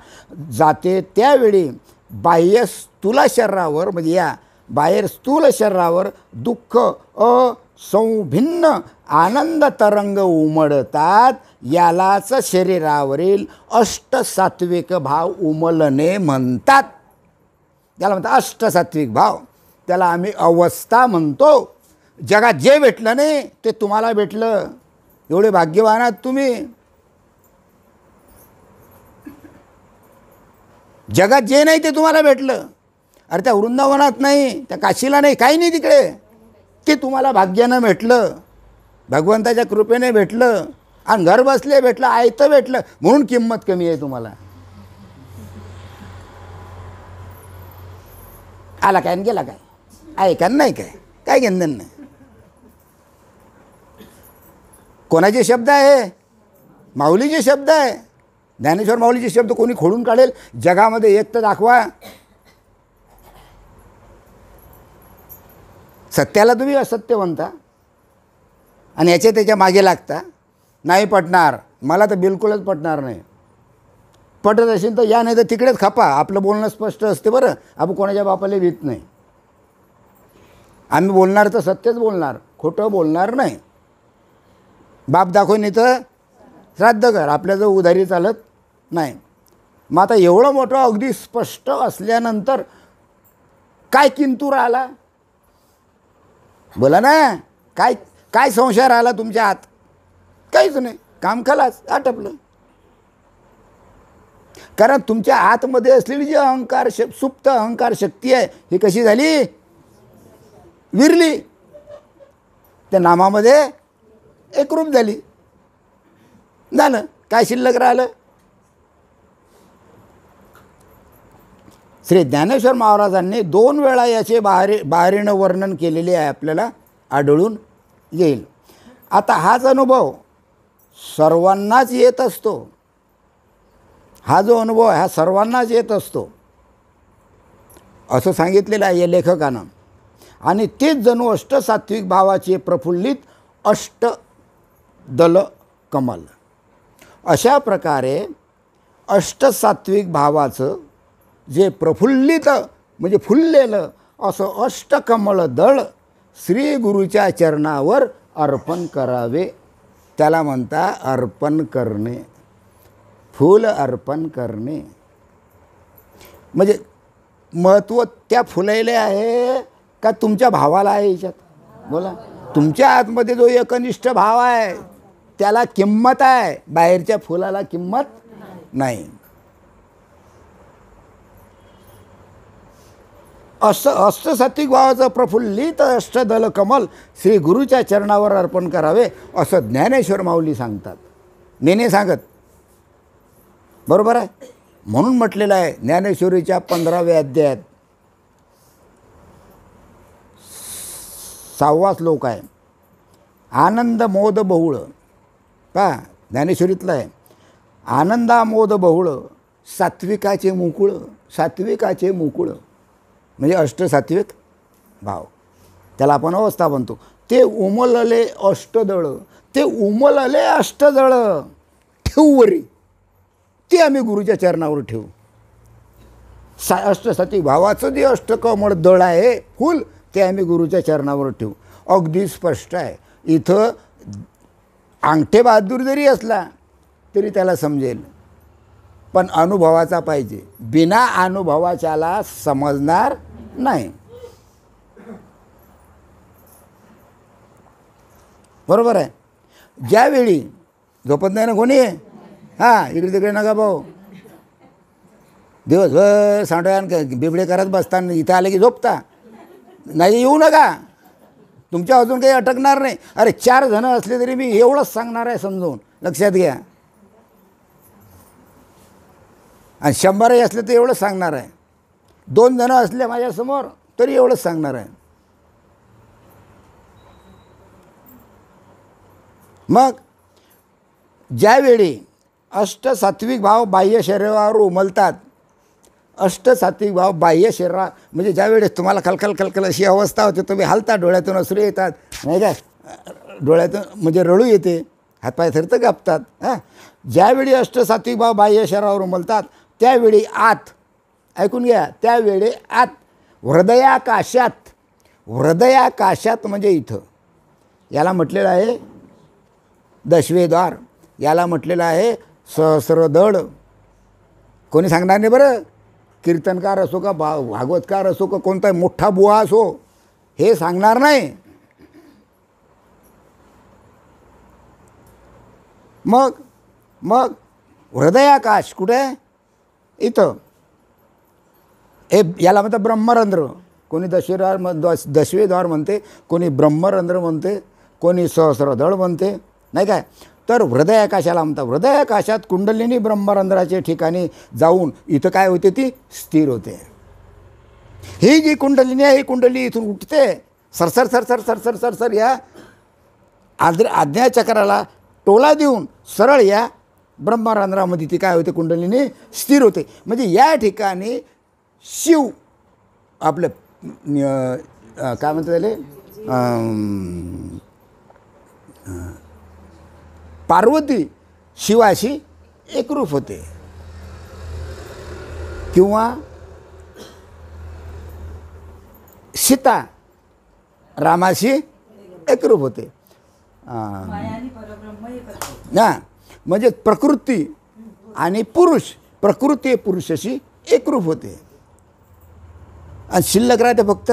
जाते, त्यावेळी बाह्य स्थूल शरीरावर, म्हणजे या बाहेर स्थूल शरीरावर दुःख असंभिन्न आनंद तरंग उमडतात. यालाच शरीरावरील अष्टसात्विक भाव उमलणे म्हणतात. त्याला म्हणतात अष्टसात्विक भाव, त्याला आम्ही अवस्था म्हणतो. जगात जे भेटलं नाही ते तुम्हाला भेटलं, एवढे भाग्यवान आहात तुम्ही. जगात जे नाही ते तुम्हाला भेटलं. अरे त्या वृंदावनात नाही, त्या काशीला नाही, काही नाही तिकडे, ते तुम्हाला भाग्यानं भेटलं, भगवंताच्या कृपेने भेटलं, आणि घर बसले भेटलं, आयतं भेटलं, म्हणून किंमत कमी आहे तुम्हाला. आला काय आणि गेला काय, ऐका नाही काय घेणं नाही. कोणाचे शब्द आहे, माऊलीचे शब्द आहे. ज्ञानेश्वर माऊलीचे शब्द कोणी खोडून काढेल. जगामध्ये एक तर दाखवा, सत्याला तुम्ही असत्य म्हणता आणि त्याच्या मागे लागता. नाही पटणार, मला तर बिलकुलच पटणार नाही. पटत असेल तर या, नाही तर तिकडेच खपा. आपलं बोलणं स्पष्ट असते बरं, आपण कोणाच्या बापाला भीत नाही. आम्ही बोलणार तर सत्यच बोलणार, खोटं बोलणार नाही. बाप दाखवून इथं श्राद्ध कर, आपल्याजवळ उधारी चालत नाही. मग आता एवढं मोठं अगदी स्पष्ट असल्यानंतर काय किंतू राहिला? बोला ना, काय काय संशय राहिला तुमच्या आत? काहीच नाही, काम खलास, आटपलं. कारण तुमच्या आतमध्ये असलेली जी अहंकार सुप्त अहंकार शक्ती आहे ही कशी झाली? विरली, त्या नामामध्ये एकरूप झाली. झालं, काय शिल्लक राहिलं? श्री ज्ञानेश्वर महाराजांनी 2 वेळा याचे बाहेरीनं वर्णन केलेले आहे, आपल्याला आढळून येईल. आता हाच अनुभव सर्वांनाच येत असतो. हा जो अनुभव आहे हा सर्वांनाच येत असतो असं सांगितलेलं आहे या लेखकानं. आणि तेच जणू अष्टसात्विक भावाचे प्रफुल्लित अष्टदल कमल. अशा प्रकारे अष्टसात्विक भावाचं जे प्रफुल्लित म्हणजे फुललेलं असं अष्टकमल दळ श्री गुरुच्या चरणावर अर्पण करावे. त्याला म्हणता अर्पण करणे, फूल अर्पण करणे. म्हणजे महत्त्व त्या फुलायले आहे का तुमच्या भावाला आहे याच्यात? बोला. तुमच्या आतमध्ये जो एकनिष्ठ भाव आहे त्याला किंमत आहे, बाहेरच्या फुलाला किंमत नाही. अष्टसात्विक भावाचं प्रफुल्लित अष्टदल कमल श्री गुरुच्या चरणावर अर्पण करावे असं ज्ञानेश्वर माऊली सांगतात. नेने सांगत, बरोबर आहे. म्हणून म्हटलेलं आहे ज्ञानेश्वरीच्या 15व्या अध्यायात 6वा श्लोक आहे. आनंद मोद बहुळ. पहा, ज्ञानेश्वरीतलं आहे. आनंदामोद बहुळ सात्विकाचे मुकुळ. सात्विकाचे मुकुळ म्हणजे अष्टसात्विक भाव, त्याला आपण अवस्था म्हणतो. ते उमलले अष्टदळ, ते उमलले अष्टदळ ठेवू वरी, ते आम्ही गुरुच्या चरणावर ठेवू. अष्टसात्विक भावाचं जे अष्टकमळ दळ आहे फुल, ते आम्ही गुरुच्या चरणावर ठेवू. अगदी स्पष्ट आहे. इथं अंगठे बहादूर जरी असला तरी त्याला समजेल, पण अनुभवाचा पाहिजे. बिना अनुभवाच्याला समजणार नाही. बरोबर आहे. ज्यावेळी झोपत नाही ना कोणी, हां इकडे तिकडे नका भाऊ, दिवसभर सांडव्यान बिबडे करत बसताना इथं आले की झोपता नाही, येऊ नका, तुमच्या अजून काही अटकणार नाही. अरे 4 जण असले तरी मी एवढंच सांगणार आहे समजून, लक्षात घ्या. आणि 100 असले तर एवढंच सांगणार आहे. 2 जण असले माझ्यासमोर तरी एवढंच सांगणार आहे. मग ज्यावेळी अष्टसात्विक भाव बाह्य शरीरावर उमलतात, अष्टसात्विक भाव बाह्य शरीरा म्हणजे ज्यावेळेस तुम्हाला खलखल खलखल अशी अवस्था होते, तुम्ही हालता, डोळ्यातून अश्रू येतात नाही काय, डोळ्यातून म्हणजे रडू येते, हातपाय थरतं कापतात. हां, ज्यावेळी अष्टसात्विक भाव बाह्य शरीरावर उमलतात त्यावेळी आत, ऐकून घ्या, त्यावेळी आत हृदयाकाशात, हृदयाकाशात म्हणजे इथं, याला म्हटलेलं आहे 10वे द्वार, याला म्हटलेलं आहे सहस्रदळ. कोणी सांगणार नाही बरं, कीर्तनकार असो का भागवतकार असो का कोणता मोठा बुवा असो, हे सांगणार नाही. मग हृदयाकाश कुठे आहे? इथं. हे याला म्हणतात ब्रह्मरंध्र. कोणी 10वे द्वार म्हणते, कोणी ब्रह्मरंध्र म्हणते, कोणी सहस्रदळ म्हणते, नाही काय. तर हृदयाकाशाला म्हणतात. हृदयाकाशात कुंडलिनी ब्रह्मरंध्राच्या ठिकाणी जाऊन इथं काय होते, ती स्थिर होते. ही जी कुंडलिनी आहे, ही कुंडली इथून उठते सरसर सरसर सरसर सरसर या आज्ञाचक्राला टोला देऊन सरळ या ब्रह्मरंध्रामध्ये ती काय होते, कुंडलिनी स्थिर होते. म्हणजे या ठिकाणी शिव आपलं काय म्हणतात त्याले, पार्वती शिवाशी एकरूप होते किंवा सीता रामाशी एकरूप होते ना. म्हणजे प्रकृती आणि पुरुष, प्रकृती पुरुषाशी एकरूप होते आणि शिल्लक राहते फक्त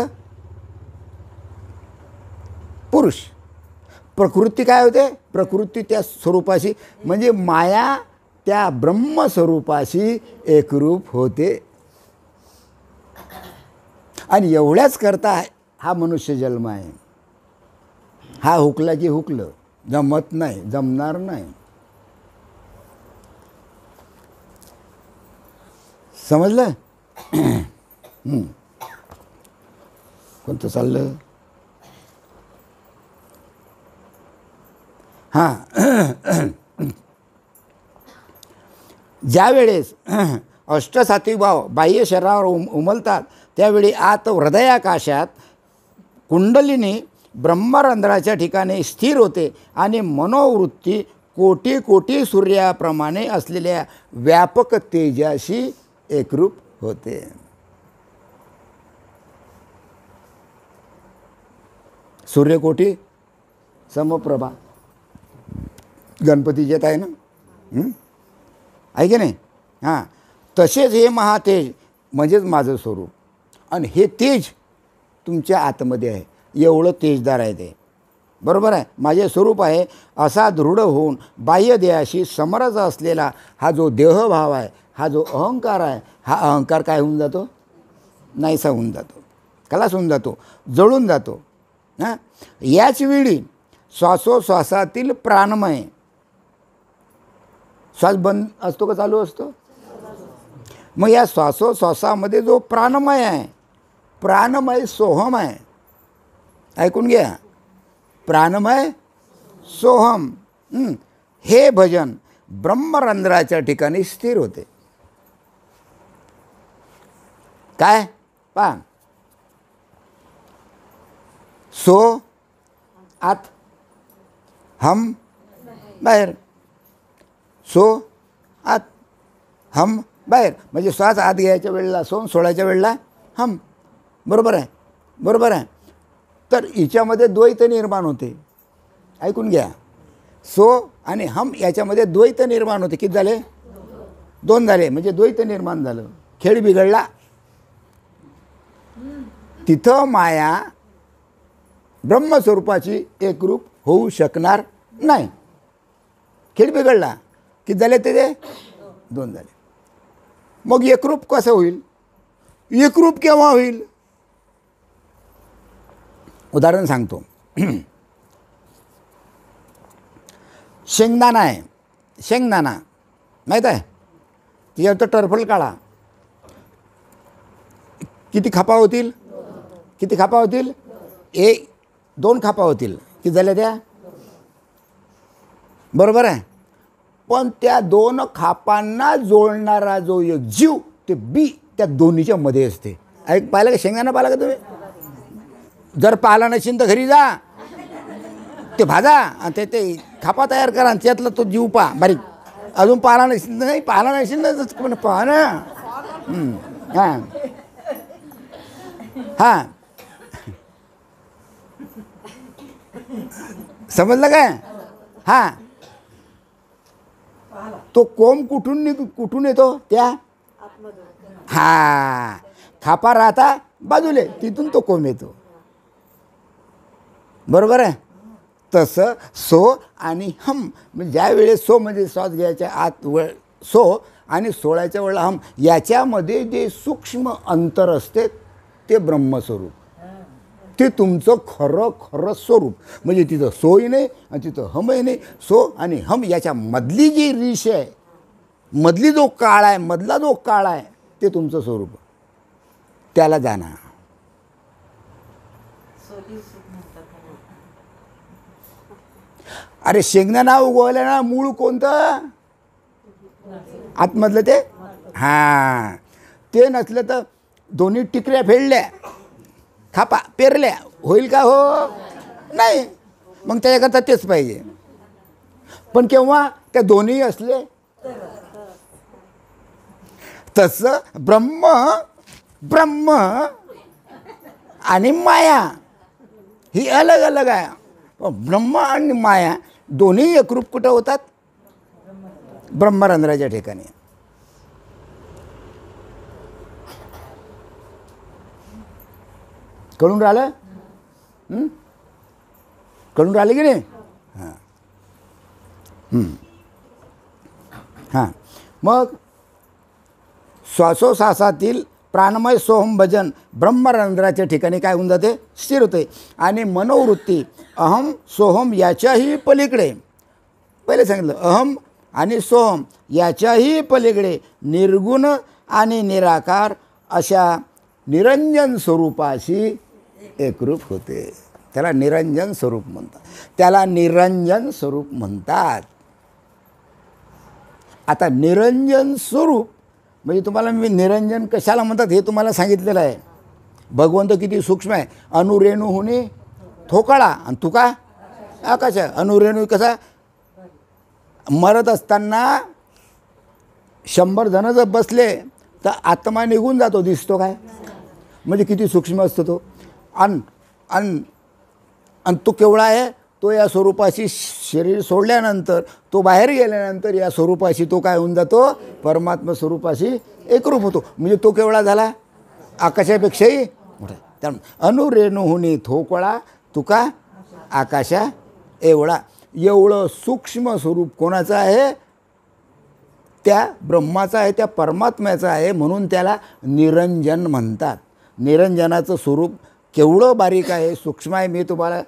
पुरुष. प्रकृती काय होते? प्रकृती त्या स्वरूपाशी म्हणजे माया त्या ब्रह्मस्वरूपाशी एकरूप होते. आणि एवढ्याच करता हा मनुष्य जन्म आहे. हा हुकला की हुकलं, जमत नाही, जमणार नाही. समजलं? कोणतं चाललं? हां, ज्या वेळेस अष्टसात्विक भाव बाह्य शरीरावर उमलतात त्यावेळी आत हृदयाकाशात कुंडलिनी ब्रह्मरंध्राच्या ठिकाणी स्थिर होते आणि मनोवृत्ती कोटी कोटी सूर्याप्रमाणे असलेल्या व्यापक तेजाशी एकरूप होते. सूर्यकोटी समप्रभा गणपतीच्यात आहे ना, आहे की नाही? हां, तसेच हे महातेज म्हणजेच माझं स्वरूप. आणि हे तेज तुमच्या आतमध्ये आहे, एवढं तेजदार आहे ते. बरोबर आहे? माझे स्वरूप आहे असा दृढ होऊन बाह्य देहाशी समरस असलेला हा जो देहभाव आहे, हा जो अहंकार आहे, हा अहंकार काय होऊन जातो? नाहीसा होऊन जातो, खलास होऊन जातो, जळून जातो. हां, याच वेळी श्वासोश्वासातील प्राणमय, श्वास बंद असतो का चालू असतो? मग या श्वासोश्वासामध्ये जो प्राणमय आहे, प्राणमय सोहम आहे. ऐकून घ्या, प्राणमय सोहम. हे भजन ब्रह्मरंध्राच्या ठिकाणी स्थिर होते. काय? पहा, सो आत, हम बाहेर, सो आत, हम बाहेर. म्हणजे श्वास आत घ्यायच्या वेळेला सो, सोडायच्या वेळेला हम. बरोबर आहे? बरोबर आहे. तर हिच्यामध्ये द्वैत निर्माण होते. ऐकून घ्या, सो आणि हम याच्यामध्ये द्वैत निर्माण होते. किती झाले? दोन झाले. म्हणजे द्वैत निर्माण झालं, खेळ बिघडला. तिथं माया ब्रह्मस्वरूपाची एकरूप होऊ शकणार नाही. खेळ बिघडला. किती झाले ते? दोन झाले. मग एकरूप कसं होईल? एकरूप केव्हा होईल? उदाहरण सांगतो. शेंगदाणा आहे, शेंगदाणा माहीत आहे? त्याच्यावर तर टरफल काढा, किती खापा होतील? किती खापा होतील? दोन खापा होतील. किती झाल्या त्या? बरोबर आहे. पण त्या दोन खापांना जोडणारा जो एक जीव, ते बी त्या दोन्हीच्या मध्ये असते. पाहिलं का? शेंगदाणा पाहिला का तुम्ही? जर पाहिला नसेल तर घरी जा, ते भाजा आणि ते खापा तयार करा आणि त्यातला तो जीव पहा बारीक. अजून पाहिला नसेल, नाही पाहिला नसेल ना, पहा ना. हां हां, समजलं काय? हां, तो कोंब कुठून येतो? त्या हां, खापा राहता बाजूले, तिथून तो कोंब येतो. बरोबर आहे? तसं सो आणि हम, म्हणजे ज्या वेळेस सो म्हणजे श्वास घ्यायच्या आत सो आणि सोडायच्या वेळेला हम, याच्यामध्ये जे सूक्ष्म अंतर असते ते ब्रह्मस्वरूप, ते तुमचं खरं खरं स्वरूप. म्हणजे तिथं सोही नाही आणि तिथं हमही नाही. सो आणि हम याच्या मधली जी रीश आहे, मधली जो काळ आहे, मधला जो काळ आहे, ते तुमचं स्वरूप. त्याला जाणा. अरे शेंगदाणा उगवलं ना, मूळ कोणतं? आतमधलं ते. हां, ते नसलं तर दोन्ही टिकऱ्या फेडल्या, खापा पेरल्या, होईल का? हो नाही. मग त्याच्याकरता तेच पाहिजे. पण केव्हा? त्या दोन्ही असले. तसं ब्रह्म आणि माया ही अलग अलग आहे. ब्रह्म आणि माया दोन्ही एकरूप कुठं होतात? ब्रह्मरंध्राच्या ठिकाणी. कळून राहिलं? कळून राहिले की नाही? हां हां. मग श्वासोश्वासातील प्राणमय सोहम भजन ब्रह्मरंध्राच्या ठिकाणी काय होऊन जाते? स्थिर होते. आणि मनोवृत्ती अहम सोहम याच्याही पलीकडे, पहिले सांगितलं अहम आणि सोहम याच्याही पलीकडे निर्गुण आणि निराकार अशा निरंजन स्वरूपाशी एकरूप होते. त्याला निरंजन स्वरूप म्हणतात. त्याला निरंजन स्वरूप म्हणतात. आता निरंजन स्वरूप म्हणजे तुम्हाला मी निरंजन कशाला म्हणतात हे तुम्हाला सांगितलेलं आहे. भगवंत किती सूक्ष्म आहे. अणुरेणू होणे ठोकळा आणि तुका आकाश. अणुरेणू कसा मरत असताना 100 जण जर बसले तर आत्मा निघून जातो, दिसतो काय? म्हणजे किती सूक्ष्म असतो तो. आणि तो केवढा आहे? तो या स्वरूपाशी शरीर सोडल्यानंतर, तो बाहेर गेल्यानंतर या स्वरूपाशी तो काय होऊन जातो? परमात्मा स्वरूपाशी एकरूप होतो. म्हणजे तो केवढा झाला? आकाशापेक्षाही मोठा. त्यामुळे अणुरेणूहुनी थोकळा तुका आकाशा एवढा. एवढं सूक्ष्म स्वरूप कोणाचं आहे? त्या ब्रह्माचं आहे, त्या परमात्म्याचं आहे. म्हणून त्याला निरंजन म्हणतात. निरंजनाचं स्वरूप केवढं बारीक आहे, सूक्ष्म आहे. मी तुम्हाला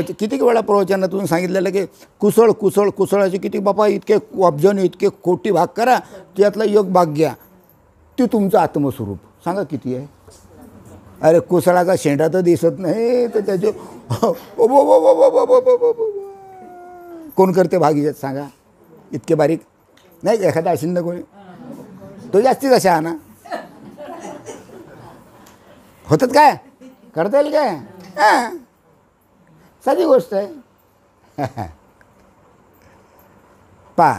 किती वेळा प्रवचनातून सांगितलेलं की कुसळ कुसळ कुसळाचे किती बापा इतके अब्जन इतके कोटी भाग करा, त्यातला एक भाग घ्या, ते तुमचं आत्मस्वरूप सांगा किती आहे. अरे कुसळाचा शेंडा तर दिसत नाही, तर त्याचे कोण करते भागी सांगा? इतके बारीक नाही. एखादा असेल ना कोणी, तो जास्तीत अशा ना होतात काय? करता येईल काय? हां, साधी गोष्ट आहे. पा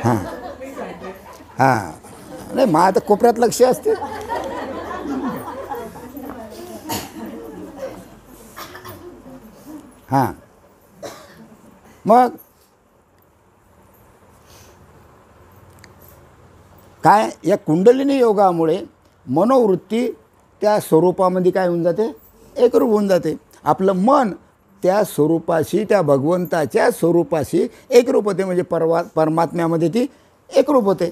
हां हां नाही मग आता कोपऱ्यात लक्ष असते. हां मग काय? या कुंडलिनी योगामुळे मनोवृत्ती त्या स्वरूपामध्ये काय होऊन जाते? एकरूप होऊन जाते. आपलं मन त्या स्वरूपाशी, त्या भगवंताच्या स्वरूपाशी एकरूप होते. म्हणजे परमात्म्यामध्ये ती एकरूप होते.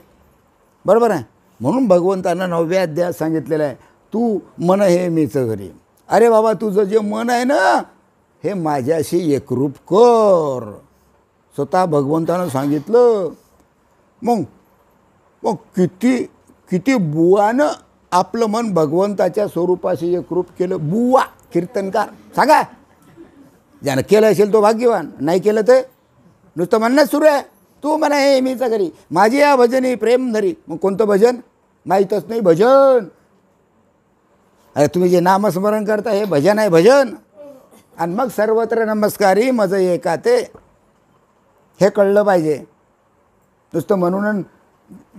बरोबर आहे. म्हणून भगवंतानं 9व्या अध्यायात सांगितलेलं आहे, तू मन हे मीच घरी. अरे बाबा, तुझं जे मन आहे ना, हे माझ्याशी एकरूप कर. स्वतः भगवंतानं सांगितलं. मग किती बुवानं आपलं मन भगवंताच्या स्वरूपाशी एकरूप केलं. बुवा कीर्तनकार सांगा. ज्यानं केलं असेल तो भाग्यवान, नाही केलं तर नुसतं म्हणणंच सुरू आहे. तू म्हणा हे मीचा घरी, माझी या भजनी प्रेम धरी. मग कोणतं भजन? माहीतच नाही भजन. अरे तुम्ही जे नामस्मरण करता हे भजन आहे, भजन. आणि मग सर्वत्र नमस्कारी मज एका ते, हे कळलं पाहिजे. नुसतं म्हणून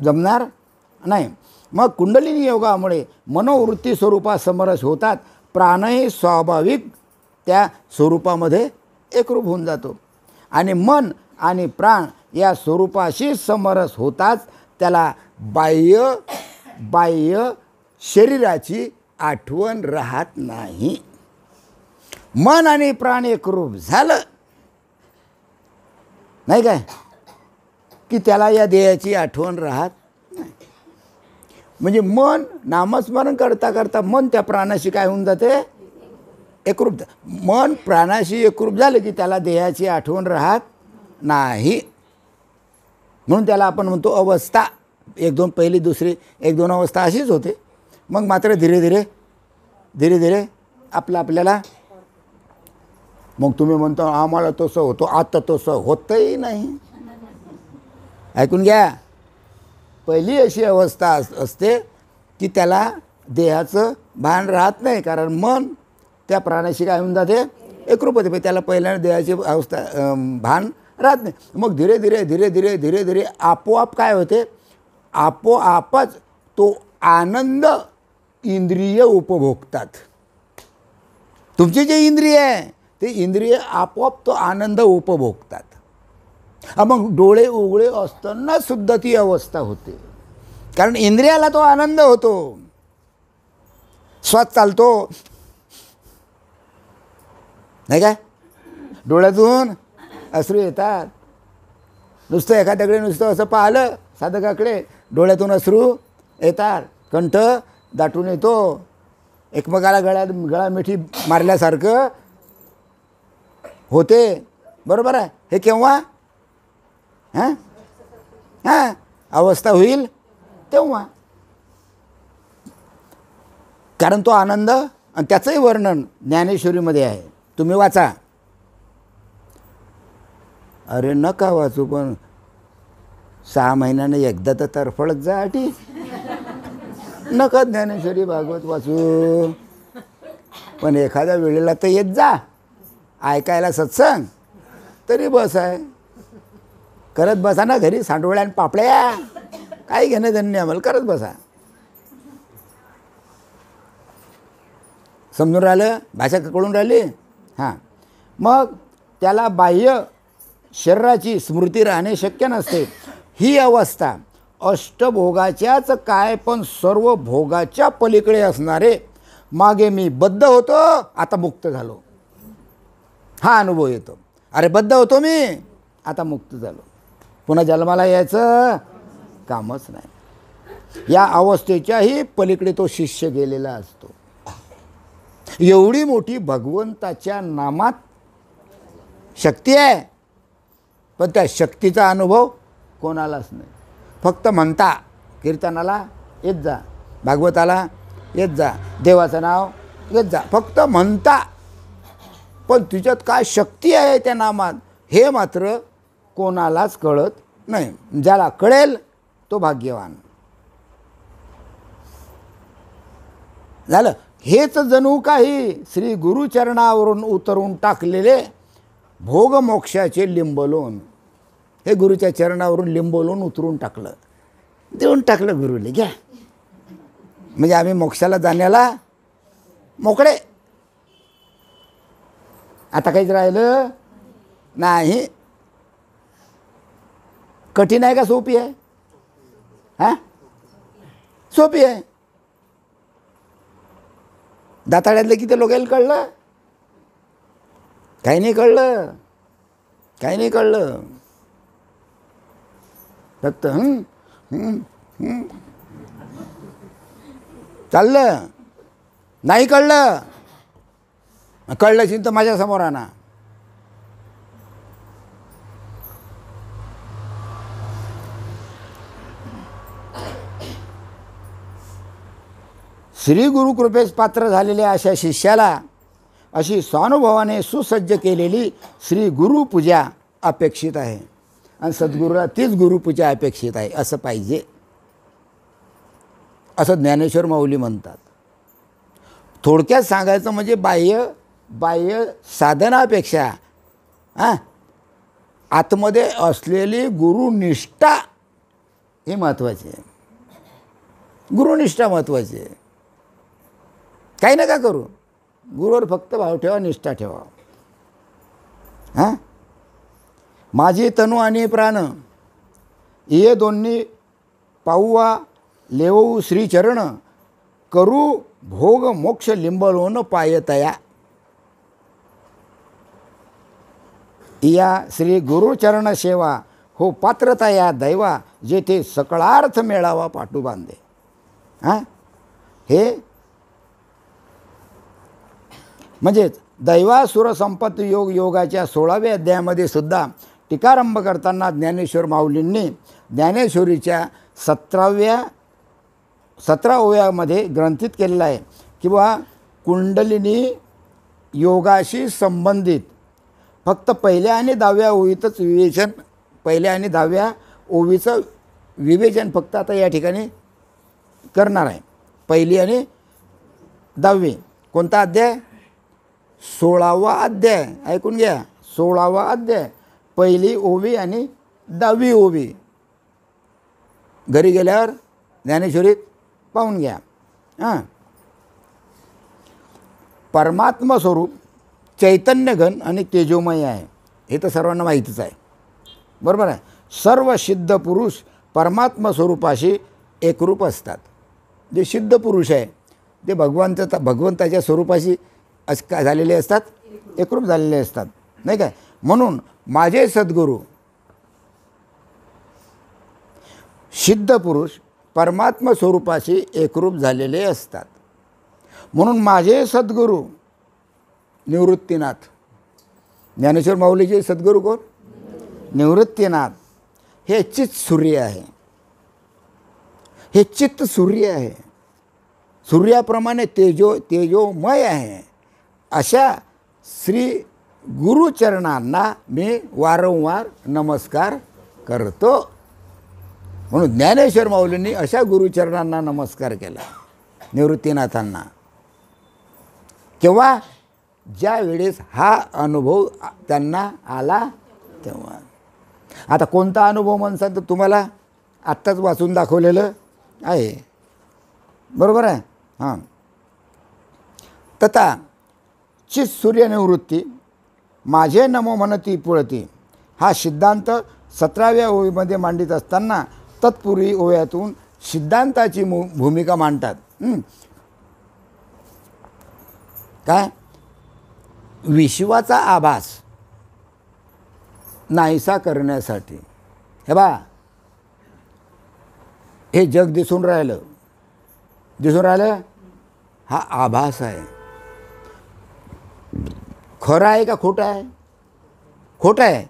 जमणार नाही. मग कुंडलिनी योगामुळे मनोवृत्ती स्वरूपात समरस होतात. प्राणही स्वाभाविक त्या स्वरूपामध्ये एकरूप होऊन जातो. आणि मन आणि प्राण या स्वरूपाशी समरस होताच त्याला बाह्य शरीराची आठवण राहत नाही. मन आणि प्राण एकरूप झालं नाही काय की त्याला या देहाची आठवण राहत नाही. म्हणजे मन नामस्मरण करता करता मन त्या प्राणाशी काय होऊन जाते? एकरूप. मन प्राणाशी एकरूप झालं की त्याला देहाची आठवण राहत नाही. म्हणून त्याला आपण म्हणतो अवस्था. 1-2 पहिली दुसरी 1-2 अवस्था अशीच होते. मग मात्र धीरे धीरे आपल्याला मग तुम्ही म्हणता आम्हाला तसं होतं, आता तसं होतही नाही. ऐकून घ्या. पहिली अशी अवस्था असते की त्याला देहाचं भान राहत नाही, कारण मन त्या प्राणाशी काय होऊन जाते? एकरूप होते. त्याला पहिल्यांदा देहाची अवस्था भान राहत नाही. मग धीरे धीरे आपोआप काय होते? आपोआपच तो आनंद इंद्रिय उपभोगतात. तुमची जे इंद्रिय आहे ते इंद्रिय आपोआप तो आनंद उपभोगतात. मग डोळे उघडे असताना सुद्धा ती अवस्था होते, कारण इंद्रियाला तो आनंद होतो. श्वास चालतो नाही काय, डोळ्यातून अश्रू येतात. नुसतं एखाद्याकडे नुसतं असं पाहिलं साधकाकडे, डोळ्यातून अश्रू येतात, कंठ दाटून येतो, एकमेकाला गळा मिठी मारल्यासारखं होते. बरोबर आहे. हे केव्हा अवस्था होईल तेव्हा, कारण तो आनंद. आणि त्याचंही वर्णन ज्ञानेश्वरीमध्ये आहे, तुम्ही वाचा. अरे नका वाचू, पण 6 महिन्याने एकदा तर तरफडत जा आठी. नका ज्ञानेश्वरी भागवत वाचू, पण एखाद्या वेळेला तर येत जा ऐकायला सत्संग. तरी बस आहे, करत बसा ना घरी सांडोळ्या आणि पापड्या, काही घेणं धन्य आम्हाला, करत बसा. समजून राहिलं, भाषा कळून राहिली. हां, मग त्याला बाह्य शरीराची स्मृती राहणे शक्य नसते. ही अवस्था अष्टभोगाच्याच काय, पण सर्व भोगाच्या पलीकडे असणारे. मागे मी बद्ध होतो, आता मुक्त झालो, हा अनुभव येतो. अरे बद्ध होतो मी, आता मुक्त झालो, पुन्हा जन्माला यायचं कामच नाही. या अवस्थेच्याही पलीकडे तो शिष्य गेलेला असतो. एवढी मोठी भगवंताच्या नामात शक्ती आहे, पण त्या शक्तीचा अनुभव कोणालाच नाही. फक्त म्हणता, कीर्तनाला येत जा, भागवताला येत जा, देवाचं नाव घेत जा, फक्त म्हणता, पण तिच्यात काय शक्ती आहे त्या नामात हे मात्र कोणालाच कळत नाही. ज्याला कळेल तो भाग्यवान झालं. हेच जणू काही श्री गुरुचरणावरून उतरून टाकलेले भोगमोक्षाचे लिंबलोन. हे गुरुच्या चरणावरून लिंबलोन उतरून टाकलं, देऊन टाकलं गुरुले, घ्या. म्हणजे आम्ही मोक्षाला जाण्याला मोकळे. आता काहीच राहिलं नाही. कठीण आहे का सोपी आहे? हां, सोपी आहे. दाताळ्यातलं किती लोकांना कळलं? काही नाही कळलं, काही नाही कळलं. फक्त चाललं, नाही कळलं. कळलं असेल तर माझ्यासमोर आणा. श्री गुरुकृपेस पात्र झालेल्या अशा शिष्याला अशी स्वानुभवाने सुसज्ज केलेली श्री गुरुपूजा अपेक्षित आहे. आणि सद्गुरूला तीच गुरुपूजा अपेक्षित आहे, असं पाहिजे, असं ज्ञानेश्वर माऊली म्हणतात. थोडक्यात सांगायचं म्हणजे बाह्य साधनापेक्षा आतमध्ये असलेली गुरुनिष्ठा हे महत्त्वाची आहे. गुरुनिष्ठा महत्त्वाची आहे. काही नका करू, गुरुवर फक्त भाव ठेवा, निष्ठा ठेवा. हां, माझी तनु आणि प्राण ये दोन्ही पाहुवा लेवू श्रीचरण, करू भोग मोक्ष लिंबलोन पायतया. या श्री गुरुचरण सेवा हो पात्रता या दैवा, जेथे सकळार्थ मेळावा पाटू बांधे. हां, हे म्हणजेच दैवासुर संपत योग योगाच्या 16व्या अध्यायामध्ये सुद्धा टीकारंभ करताना ज्ञानेश्वर माऊलींनी ज्ञानेश्वरीच्या 17व्यामध्ये ग्रंथित केलेला आहे किंवा कुंडलिनी योगाशी संबंधित फक्त पहिल्या आणि 10व्या ओवीतच विवेचन, पहिल्या आणि 10व्या ओवीचं विवेचन फक्त आता या ठिकाणी करणार आहे. पहिली आणि 10वी. कोणता अध्याय? 16वा अध्याय. ऐकून घ्या, 16वा अध्याय, पहिली ओवी आणि 10वी ओवी. घरी गेल्यावर ज्ञानेश्वरीत पाहून घ्या. हां, परमात्मा स्वरूप चैतन्यघन आणि तेजोमय आहे, हे तर सर्वांना माहितीच आहे, बरोबर आहे. सर्व सिद्ध पुरुष परमात्मा स्वरूपाशी एकरूप असतात. जे सिद्ध पुरुष आहे ते भगवंताच्या स्वरूपाशी काय झालेले असतात, एकरूप झालेले असतात, नाही काय. म्हणून माझे सद्गुरू सिद्ध पुरुष परमात्मा स्वरूपाशी एकरूप झालेले असतात. म्हणून माझे सद्गुरू निवृत्तीनाथ, ज्ञानेश्वर माऊलीचे सद्गुरू कोण? निवृत्तीनाथ. हे चित्त सूर्य आहे, हे चित्त सूर्य आहे, सूर्याप्रमाणे तेजोमय आहे. अशा श्री गुरुचरणांना मी वारंवार नमस्कार करतो. म्हणून ज्ञानेश्वर माऊलींनी अशा गुरुचरणांना नमस्कार केला, निवृत्तीनाथांना. केव्हा? ज्या वेळेस हा अनुभव त्यांना आला तेव्हा. आता कोणता अनुभव म्हणसाल तर तुम्हाला आत्ताच वाचून दाखवलेलं आहे, बरोबर आहे. हां. तथा चित सूर्यनिवृत्ती माझे नमो म्हणती पुळती हा सिद्धांत 17व्या ओळीमध्ये मांडित असताना तत्पूर्वी ओव्यातून सिद्धांताची भूमिका मांडतात. काय? विश्वाचा आभास नाहीसा करण्यासाठी. हे बा, हे जग दिसून राहिलं, हा आभास आहे. खरं आहे का खोटं आहे? खोटं आहे,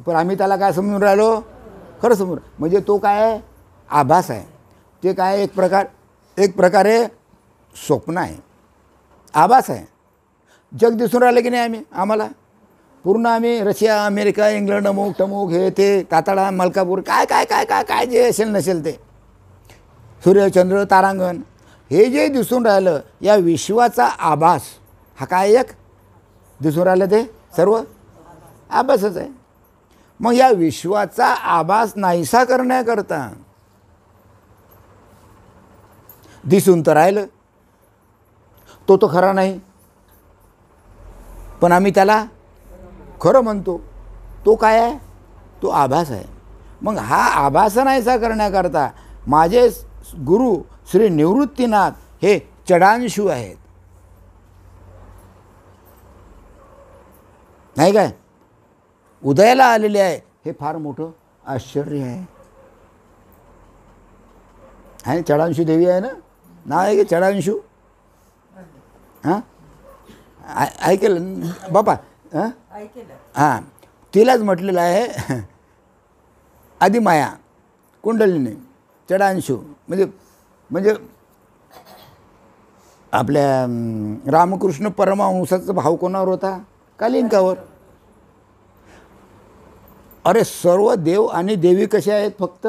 पण आम्ही त्याला काय समजून राहिलो? खरं समजून. म्हणजे तो काय आहे? आभास आहे. ते काय? एक प्रकारे स्वप्न आहे, आभास आहे. जग दिसून राहिलं की नाही आम्हाला पूर्ण. आम्ही रशिया, अमेरिका, इंग्लंड, अमुक टमुक, हे ते ताताळा, मलकापूर, काय काय काय काय काय जे असेल नसेल ते, सूर्यचंद्र, तारांगण, हे जे दिसून राहिलं या विश्वाचा आभास, हा काय एक दिसून राहिलं ते सर्व आभासच आहे. मग या विश्वाचा आभास नाहीसा करण्याकरता दिसून तर राहिलं, तो खरा नाही, पण आम्ही त्याला खरं म्हणतो. तो काय आहे? तो आभास आहे. मग हा आभास नाहीसा करण्याकरता माझे गुरु श्री निवृत्तीनाथ हे चढांशू आहेत, नाही काय? उदयाला आलेले आहे. हे फार मोठं आश्चर्य आहे. आहे चढांशू देवी आहे ना, नाव आहे की चढांशू? हां, ऐकलं बापा? हां हां, तिलाच म्हटलेलं आहे आदिमाया कुंडलिनी चढांशू. म्हणजे आपल्या रामकृष्ण परमहंसाचा भाव कोणावर होता? कालिंकावर. अरे सर्व देव आणि देवी कसे आहेत? फक्त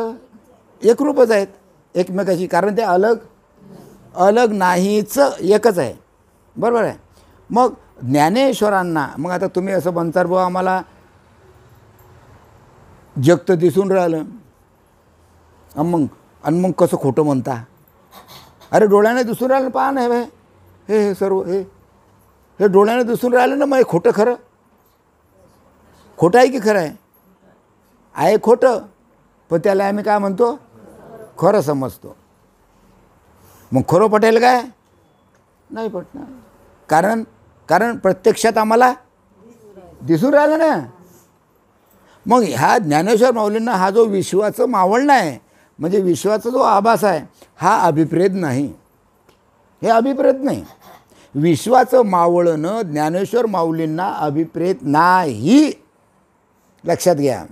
एकरूपच आहेत एकमेकाशी, कारण ते अलग नाहीच, एकच आहे, बरोबर आहे. मग ज्ञानेश्वरांना, मग आता तुम्ही असं म्हणतात बुवा आम्हाला जग तर दिसून राहिलं, आणि मग कसं खोटं म्हणता? अरे डोळ्याने दिसून राहिलं, पहा ना हे सर्व हे डोळ्याने दिसून राहिलं ना, मग हे खोटं खरं? खोटं आहे की खरं आहे? आहे खोटं, पण त्याला आम्ही काय म्हणतो? खरं समजतो. मग खरं पटेल काय? नाही पटणार, कारण प्रत्यक्षात आम्हाला दिसून राहिलं ना. मग ह्या ज्ञानेश्वर माऊलींना हा जो विश्वाचं मावळणं आहे, म्हणजे विश्वाचा जो आभास आहे, हा अभिप्रेत नाही. हे अभिप्रेत नाही. विश्वाचं मावळणं ज्ञानेश्वर माऊलींना अभिप्रेत नाही, लक्षात घ्या.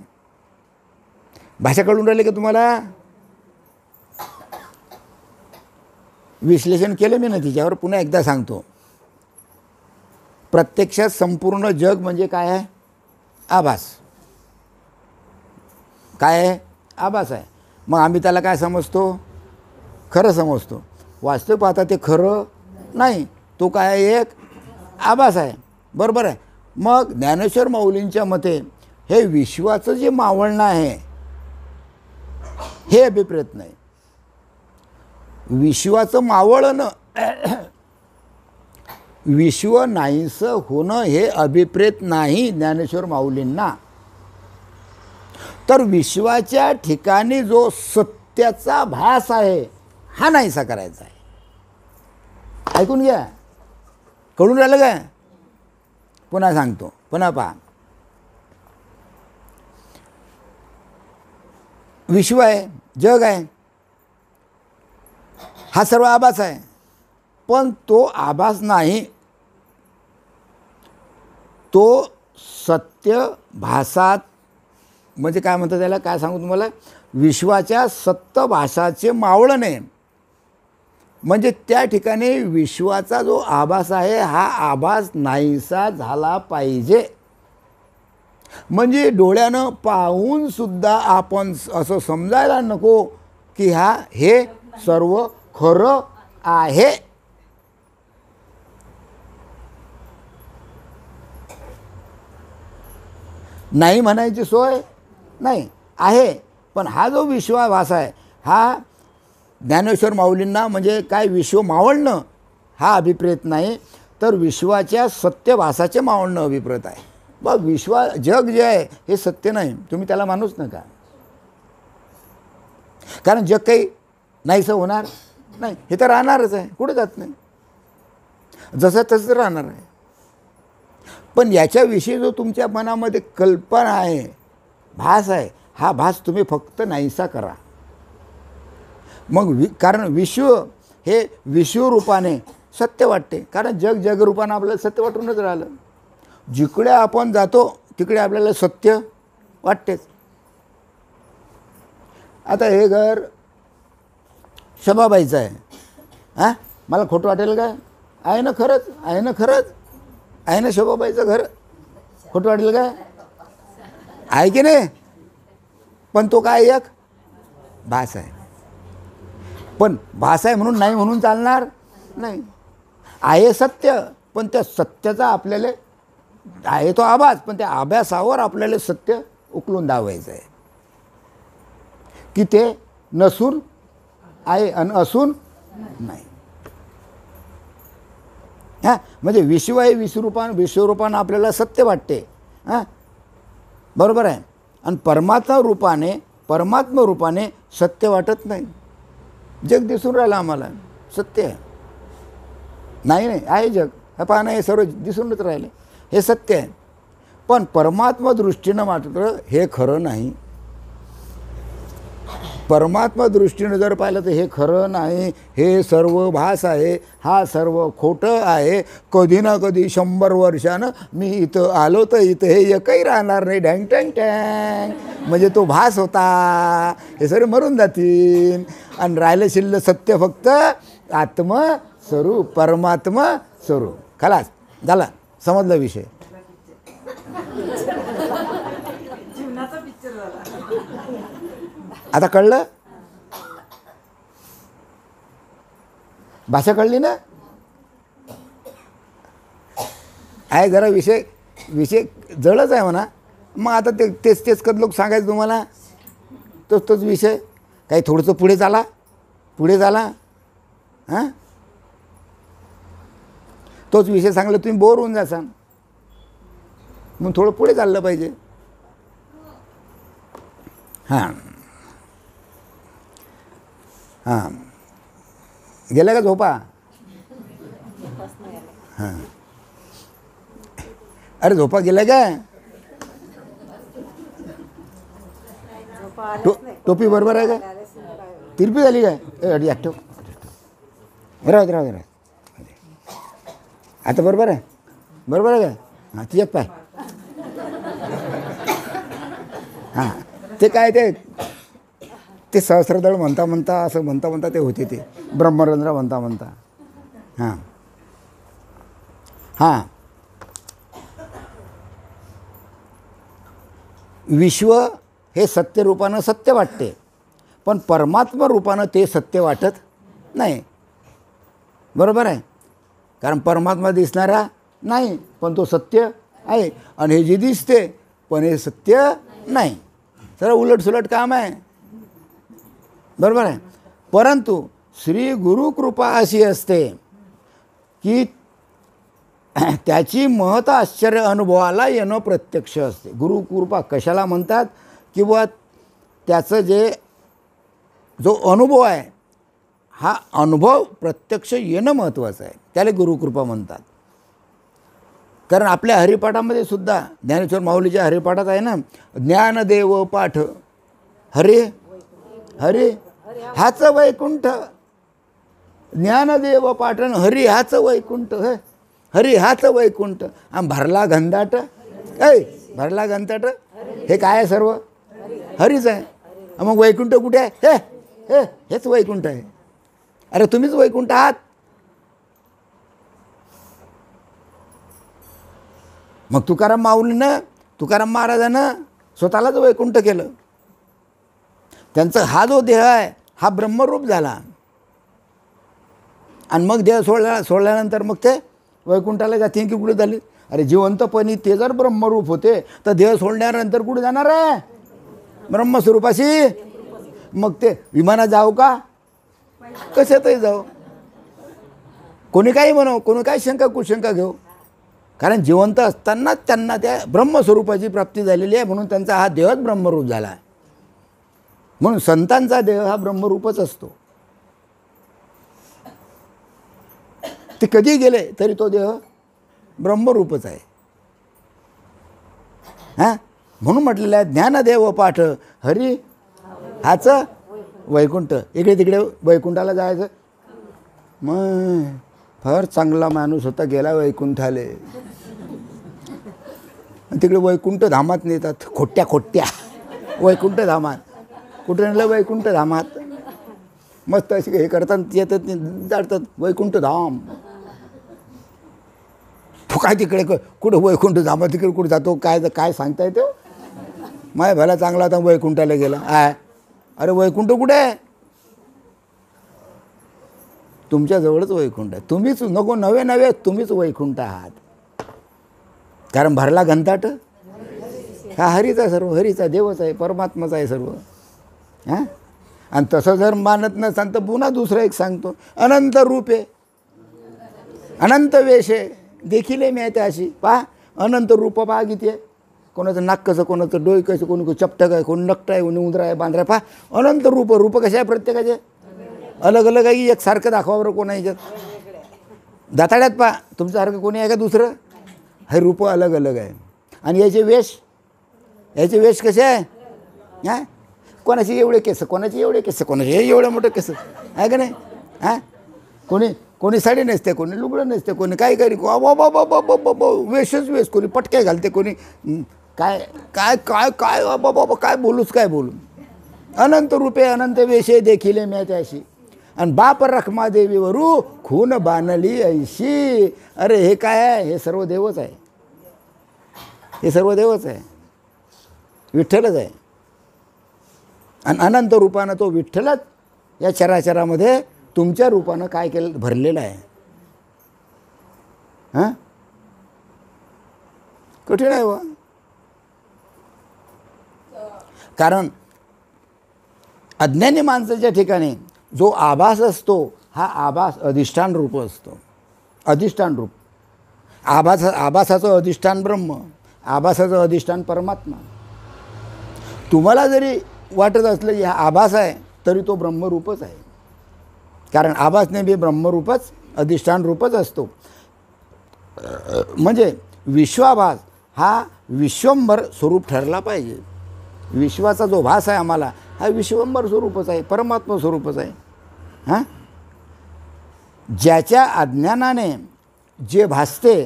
भाषा कळून राहिली का तुम्हाला? विश्लेषण केलं मी ना तिच्यावर, पुन्हा एकदा सांगतो. प्रत्यक्षात संपूर्ण जग म्हणजे काय आहे? आभास. काय आहे? आभास आहे. मग आम्ही त्याला काय समजतो? खरं समजतो. वास्तव पाहता ते खरं नाही, तो काय आहे? एक आभास आहे, बरोबर आहे. मग ज्ञानेश्वर माऊलींच्या मते हे विश्वाचं जे मावळणं आहे हे अभिप्रेत नाही. विश्वाचं मावळणं विश्व नाहीसं होणं हे अभिप्रेत नाही ज्ञानेश्वर माऊलींना. तर विश्वाच्या ठिकाणी जो सत्याचा भास आहे हा नाहीसा करायचा आहे. ऐकून घ्या, कळून राहिलं काय? पुन्हा सांगतो, पुन्हा पहा. विश्व आहे, जग आहे, हा सर्व आभास आहे. पण तो आभास नाही, तो सत्य भासात, म्हणजे काय म्हणतात त्याला, काय सांगू तुम्हाला, विश्वाच्या सत्य भासाचे मावळणे. म्हणजे त्या ठिकाणी विश्वाचा जो आभास आहे हा आभास नाहीसा झाला पाहिजे. म्हणजे डोळ्यानं पाहून सुद्धा आपण असं समजायला नको की हे सर्व खरं आहे. नाही म्हणायची सोय नाही आहे. पण हा जो विश्वाभास आहे हा ज्ञानेश्वर माऊलींना म्हणजे काय विश्व मावळणं हा अभिप्रेत नाही, तर विश्वाच्या सत्यभासाचे मावळणं अभिप्रेत आहे. बघ, जग जे आहे हे सत्य नाही, तुम्ही त्याला मानूच नका. कारण जग काही नाहीसं होणार नाही, हे तर राहणारच आहे, कुठे जात नाही, जसं तसं राहणार आहे. पण याच्याविषयी जो तुमच्या मनामध्ये कल्पना आहे, भास आहे, हा भास तुम्ही फक्त नाहीसा करा. मग कारण विश्व हे विश्वरूपाने सत्य वाटते, कारण जगरूपानं आपल्याला सत्य वाटूनच राहिलं. जिकडे आपण जातो तिकडे आपल्याला सत्य वाटतेच. आता हे घर शबाबाईचं आहे, हां, मला खोटं वाटेल काय? आहे ना खरंच, आहे ना खरंच, आहे ना शबाबाईचं घर, खोटं वाटेल काय? आहे की नाही? पण तो काय एक भास आहे. पण भास आहे म्हणून नाही म्हणून चालणार नाही. आहे सत्य, पण त्या सत्याचा आपल्याला आहे तो आभास, पण त्या आभासावर आपल्याला सत्य उकलून दावायचं आहे की ते नसून आहे आणि असून नाही. हां, म्हणजे विश्व आहे विश्वरूपानं आपल्याला सत्य वाटते, हां, बरोबर आहे. आणि परमात्मा रूपाने सत्य वाटत नाही. जग दिसून राहिलं आम्हाला, सत्य आहे नाही, आहे जग, हे पाहणं हे सर्व दिसूनच राहिले, हे सत्य आहे. पण परमात्मा दृष्टीनं मात्र हे खरं नाही. परमात्मा दृष्टीनं जर पाहिलं तर हे खरं नाही, हे सर्व भास आहे, हा सर्व खोटं आहे. कधी ना कधी 100 वर्षानं मी इथं आलो तर इथं हे एकही राहणार नाही, डँग टँग टँग, म्हणजे तो भास होता, हे सर्व मरून जातील. आणि राहिलं शिल्लक सत्य फक्त आत्मस्वरूप, परमात्मा स्वरूप. खलास झाला, समजला विषय. आता कळलं? भाषा कळली ना? आहे जरा विषय जळच आहे म्हणा. मग आता तेच कधी लोक सांगायचं तुम्हाला, तोच विषय. काही थोडंसं पुढे झाला हां, तोच विषय सांगला तुम्ही बोर होऊन जासान. मग थोडं पुढे चाललं पाहिजे. हां हां, गेला का झोपा? हां, अरे झोपा गेला का? टोपी बरोबर आहे का? तिरपी झाली काय? ॲक्टिव राहू दे. आता बरोबर आहे का? हां, ती एक पाय. हां, ते काय ते सहस्रदळ म्हणता ते होते, ते ब्रह्मरंध्र म्हणता. हां, विश्व हे सत्यरूपानं सत्य वाटते, पण परमात्मा रूपानं ते सत्य वाटत नाही. बरोबर आहे? कारण परमात्मा दिसणारा नाही, पण तो सत्य आहे. आणि हे जे दिसते पण हे सत्य नाही. सर्व उलटसुलट काम आहे. बरोबर आहे? परंतु श्री गुरु कृपा अशी असते की त्याची महत आश्चर्य अनुभवाला येणं प्रत्यक्ष असते. गुरुकृपा कशाला म्हणतात? किंवा त्याचं जो अनुभव आहे, हा अनुभव प्रत्यक्ष येणं महत्त्वाचं आहे, त्याला गुरुकृपा म्हणतात. कारण आपल्या हरिपाठामध्ये सुद्धा ज्ञानेश्वर माऊलीच्या हरिपाठात आहे ना, ज्ञानदेव पाठ हरे हरे हाच वैकुंठ, ज्ञानदेव पाठन हरी हाच वैकुंठ, हरी हाच वैकुंठ. आणि भरला घंदाट, भरला घंटाट, हे काय आहे? सर्व हरीच आहे. मग वैकुंठ कुठे आहे? हेच वैकुंठ आहे. अरे तुम्हीच वैकुंठ आहात. मग तुकाराम महाराजानं स्वतःलाच वैकुंठ केलं. त्यांचा हा जो देह आहे हा ब्रह्मरूप झाला. आणि मग देह सोडल्यानंतर मग ते वैकुंठाला जातील की कुठे झाली? अरे जिवंतपणी ते जर ब्रह्मरूप होते तर देह सोडल्यानंतर कुठे जाणार आहे? ब्रह्मस्वरूपाशी. मग ते विमानात जाऊ का? कशातही जाऊ. कोणी काही म्हणो, कोणी काय शंका कुशंका घेऊ. कारण जिवंत असतानाच त्यांना त्या ब्रह्मस्वरूपाची प्राप्ती झालेली आहे, म्हणून त्यांचा हा देहच ब्रह्मरूप झाला आहे. म्हणून संतांचा देह हा ब्रह्मरूपच असतो. ते कधी गेले तरी तो देह ब्रह्मरूपच आहे. म्हणून म्हटलेलं आहे ज्ञानदेव पाठ हरी हाच वैकुंठ. इकडे तिकडे वैकुंठाला जायचं. मग फार चांगला माणूस होता, गेला वैकुंठाले. तिकडे वैकुंठ धामात नेतात, खोट्या वैकुंठ धामात. कुठे नेलं? वैकुंठ धामात. मस्त असे हे करतात, येतात, जातात वैकुंठ धाम. तो काय तिकडे कुठं वैकुंठ धामात तिकडे कुठे जातो? काय सांगता येतो? माय भला चांगला होता, वैकुंठाला गेला. अरे वैकुंठ कुठे आहे? तुमच्याजवळच वैकुंठ आहे. तुम्हीच नको नवे तुम्हीच वैकुंठ आहात. कारण भरला घंटाट हा हरीचा आहे, सर्व हरीचा देवच आहे, परमात्माच आहे सर्व. आणि तसं जर मानत नसाल तर पुन्हा दुसरं एक सांगतो, अनंत रूपे अनंत वेशे देखील मी आहे त्याशी. पहा अनंत रूप पहा किती आहे. कोणाचं नाक कसं, कोणाचं डोई कसं, कोणी चपटक आहे, कोणी नकट आहे, कोणी उंदरा आहे, बांद्रा आहे. पहा अनंत रूप कसे आहे प्रत्येकाचे? अलग अलग आहे. एकसारखं दाखवा बरं कोणा याच्यात. दाताड्यात पहा तुमच्यासारखं कोणी आहे का दुसरं? हे रूप अलग अलग आहे. आणि याचे वेश कसे आहे? कोणाचे एवढे केस, कोणाचे एवढे केस, कोणाचे एवढे मोठे केस आहे का नाही? कोणी साडी नेसते, कोणी लुगडं नेसते, कोणी काय करी वेशच वेश, कोणी पटके घालते, कोणी काय काय काय काय बाबा काय बोलू. अनंत रूपे अनंत वेशे देखील मी त्याशी. आणि बाप रखमा देवीवरू खून बाणली ऐशी. अरे हे काय आहे? हे सर्व देवच आहे. हे सर्व देवच आहे, विठ्ठलच आहे. आणि अनंत रूपानं तो विठ्ठलच या चराचरामध्ये तुमच्या रूपानं काय केलं? भरलेलं आहे. कठीण आहे व. कारण अज्ञानी माणसाच्या ठिकाणी जो आभास असतो हा आभास अधिष्ठान रूप असतो. अधिष्ठान रूप. आभासाचं अधिष्ठान ब्रह्म, आभासाचं अधिष्ठान परमात्मा. तुम्हाला जरी वाटत असलं की हा आभास आहे तरी तो ब्रह्मरूपच आहे. कारण आभासने बी ब्रह्मरूपच अधिष्ठान रूपच असतो. म्हणजे विश्वाभास हा विश्वंभर स्वरूप ठरला पाहिजे. विश्वाचा जो भास आहे आम्हाला हा विश्वंभर स्वरूपच आहे, परमात्मा स्वरूपच आहे. ज्याच्या अज्ञानाने जे भासते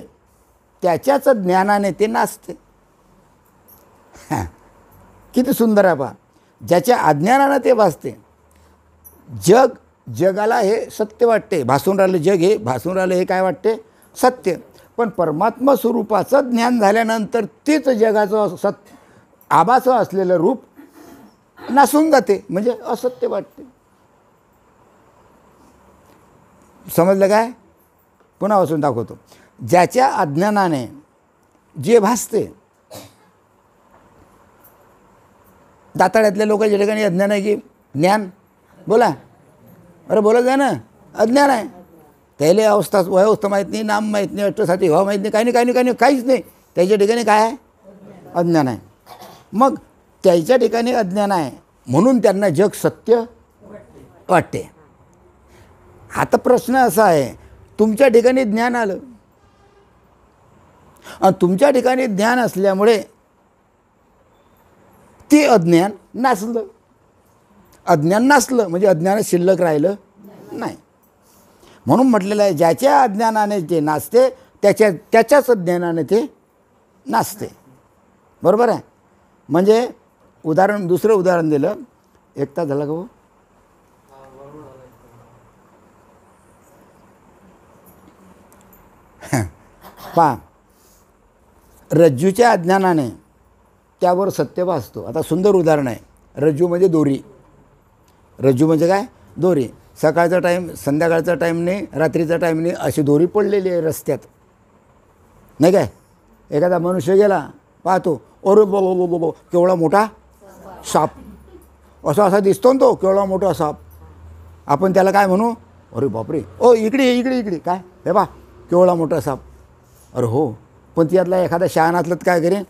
त्याच्याच ज्ञानाने ते नाचते. किती सुंदर आहे पहा. ज्याच्या अज्ञानानं ते भासते. जगाला हे सत्य वाटते, भासून राहिलं जग, हे भासून राहिलं हे काय वाटते? सत्य. पण परमात्मा स्वरूपाचं ज्ञान झाल्यानंतर तेच जगाचं आभास असलेलं रूप नासून जाते, म्हणजे असत्य वाटते. समजलं काय? पुन्हा वाचून दाखवतो. ज्याच्या अज्ञानाने जे भासते, दाताळ्यातल्या लोकांच्या ठिकाणी अज्ञान आहे की ज्ञान? बोला, अरे बोलत आहे ना, अज्ञान आहे. त्याला अवस्था वयावस्था माहीत नाही, नाम माहीत नाही, अष्टसाती भाव माहीत नाही, काही नाही काहीच नाही. त्याच्या ठिकाणी काय आहे? अज्ञान आहे. मग त्याच्या ठिकाणी अज्ञान आहे म्हणून त्यांना जग सत्य वाटते. आता प्रश्न असा आहे, तुमच्या ठिकाणी ज्ञान आलं आणि तुमच्या ठिकाणी ज्ञान असल्यामुळे ते अज्ञान नासलं. अज्ञान नासलं म्हणजे अज्ञान शिल्लक राहिलं नाही. म्हणून म्हटलेलं आहे, ज्याच्या अज्ञानाने ते नाचते त्याच्याच ज्ञानाने ते नाचते. बरोबर आहे. म्हणजे दुसरं उदाहरण दिलं. एक तास झाला का हो? पहा, रज्जूच्या अज्ञानाने त्यावर सत्य भासतो. आता सुंदर उदाहरण आहे. रज्जू म्हणजे दोरी. रज्जू म्हणजे काय? दोरी. सकाळचा टाईम, संध्याकाळचा टाईम नाही, रात्रीचा टाईम नाही, अशी दोरी पडलेली आहे रस्त्यात, नाही काय? एखादा मनुष्य गेला, पाहतो, अरे बो केवढा मोठा साप, असा दिसतो ना तो, केवढा मोठा साप. आपण त्याला काय म्हणू? अरे बापरे, ओ इकडे काय हे बा केवढा मोठा साप. अरे हो, पण त्यातला एखादा शहाणा असलं तर काय करेन?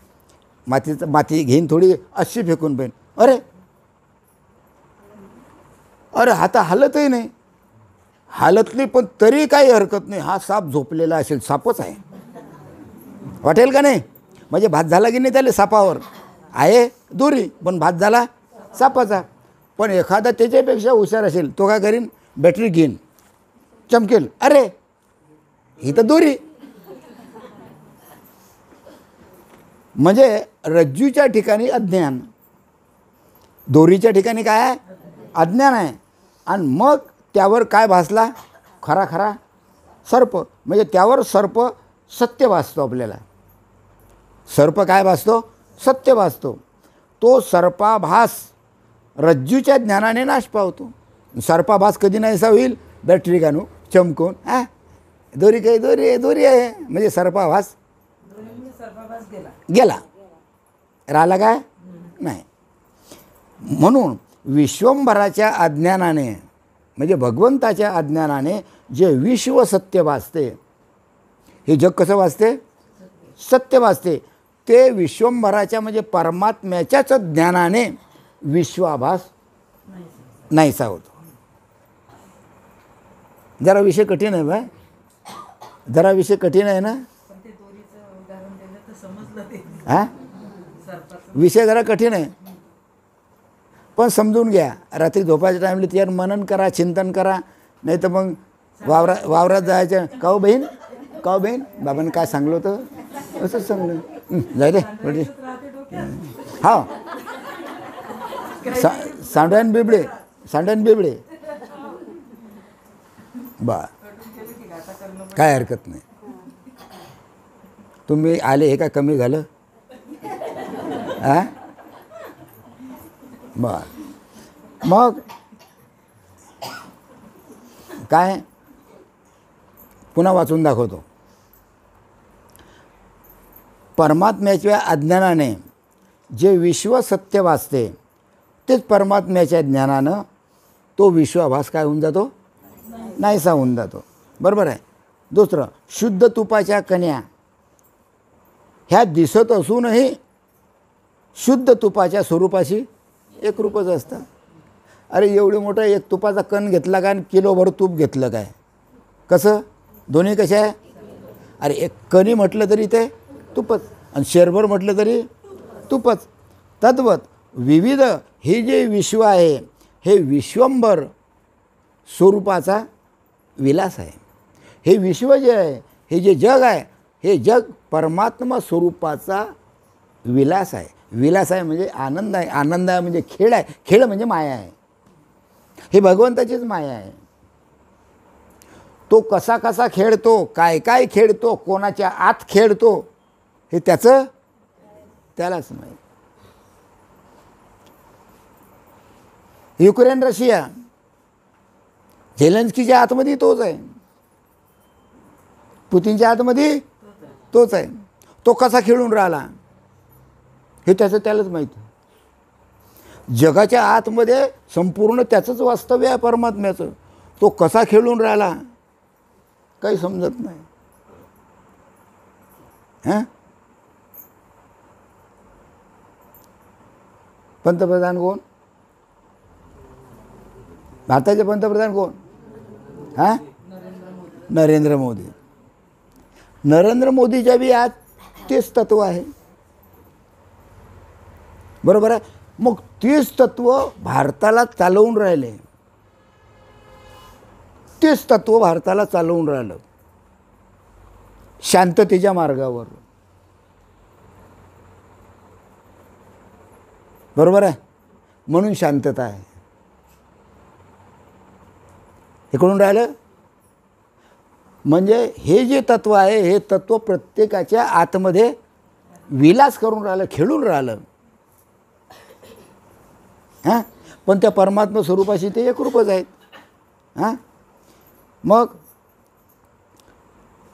माती घेईन थोडी, अशी फेकून पाहिन. अरे आता हालतही नाही, हालत नाही, पण तरी काही हरकत नाही. हा साप झोपलेला असेल, सापच आहे वाटेल का नाही? म्हणजे भात झाला की नाही त्याला सापावर आहे दोरी, पण भात झाला सापाचा. पण एखादा त्याच्यापेक्षा हुशार असेल, तो काय करीन? बॅटरी घेईन, चमकेल, अरे ही तर दोरी. म्हणजे रज्जूच्या ठिकाणी अज्ञान, दोरीच्या ठिकाणी काय आहे? अज्ञान आहे. आणि मग त्यावर काय भासला? खरा सर्प. म्हणजे त्यावर सर्प सत्य भासतो आपल्याला. सर्प काय भासतो? सत्य भासतो. तो सर्पाभास रज्जूच्या ज्ञानाने नाश पावतो. सर्पाभास कधी नाहीसा होईल? बॅटरी घालू, चमकून, दोरी काही दोरी आहे, म्हणजे सर्पाभास गेला, राहिला काय नाही. म्हणून विश्वंभराच्या अज्ञानाने, म्हणजे भगवंताच्या अज्ञानाने जे विश्व सत्य भासते, हे जग कसं भासते? सत्य भासते. ते विश्वंभराच्या म्हणजे परमात्म्याच्याच ज्ञानाने विश्वाभास नाहीसा होतो. जरा विषय कठीण आहे बा, जरा विषय कठीण आहे ना. हा, विषय जरा कठीण आहे, पण समजून घ्या. रात्री झोपायच्या टाईमला त्यावर मनन करा, चिंतन करा. नाही तर मग वावरात जायचं. काऊ बहीण बाबांनी काय सांगलं होतं? असंच सांगलं, जाय रे म्हणजे. हा, सांडण बिबडे बा, काय हरकत नाही. तुम्ही आले हे काय कमी झालं? बर, मग काय पुन्हा वाचून दाखवतो. परमात्म्याच्या अज्ञानाने जे विश्व सत्य भासते, तेच परमात्म्याच्या ज्ञानानं तो विश्वाभास काय होऊन जातो? नाहीसा होऊन जातो. बरोबर आहे. दुसरं, शुद्ध तुपाच्या कण्या ह्या दिसत असूनही शुद्ध तुपाच्या स्वरूपाशी एक रूपच असतं. अरे एवढे मोठं एक तुपाचा कण घेतला काय आणि किलोभर तूप घेतलं काय? कसं? दोन्ही कसे आहे? अरे एक कणी म्हटलं तरी ते तुपच, आणि शेरभर म्हटलं तरी तुपच. तद्वत विविध हे जे विश्व आहे, हे विश्वंभर स्वरूपाचा विलास आहे. हे विश्व जे आहे, हे जे जग आहे, हे जग परमात्मा स्वरूपाचा विलास आहे. विलास आहे म्हणजे आनंद आहे, आनंद आहे म्हणजे खेळ आहे, खेळ म्हणजे माया आहे. हे भगवंताचीच माया आहे. तो कसा खेळतो, काय खेळतो, कोणाच्या आत खेळतो, हे त्यालाच माहीत. युक्रेन रशिया, झेलेन्स्कीच्या आतमध्ये तोच आहे, पुतीनच्या आतमध्ये तोच आहे. तो कसा खेळून राहिला हे त्यालाच माहिती. जगाच्या आतमध्ये संपूर्ण त्याचंच वास्तव्य आहे परमात्म्याचं. तो कसा खेळून राहिला काही समजत नाही. हां, पंतप्रधान कोण? भारताचे पंतप्रधान कोण? हां, नरेंद्र मोदी. नरेंद्र मोदीच्या बी आज तेच तत्व आहे, बरोबर आहे. मग तेच तत्व भारताला चालवून राहिले, तेच तत्व भारताला चालवून राहिलं शांततेच्या मार्गावर, बरोबर आहे. म्हणून शांतता आहे. हे कळून राहिलं. म्हणजे हे जे तत्व आहे, हे तत्व प्रत्येकाच्या आतमध्ये विलास करून राहिलं, खेळून राहिलं. हां, पण त्या परमात्मा स्वरूपाशी ते एकरूपच आहेत. हां, मग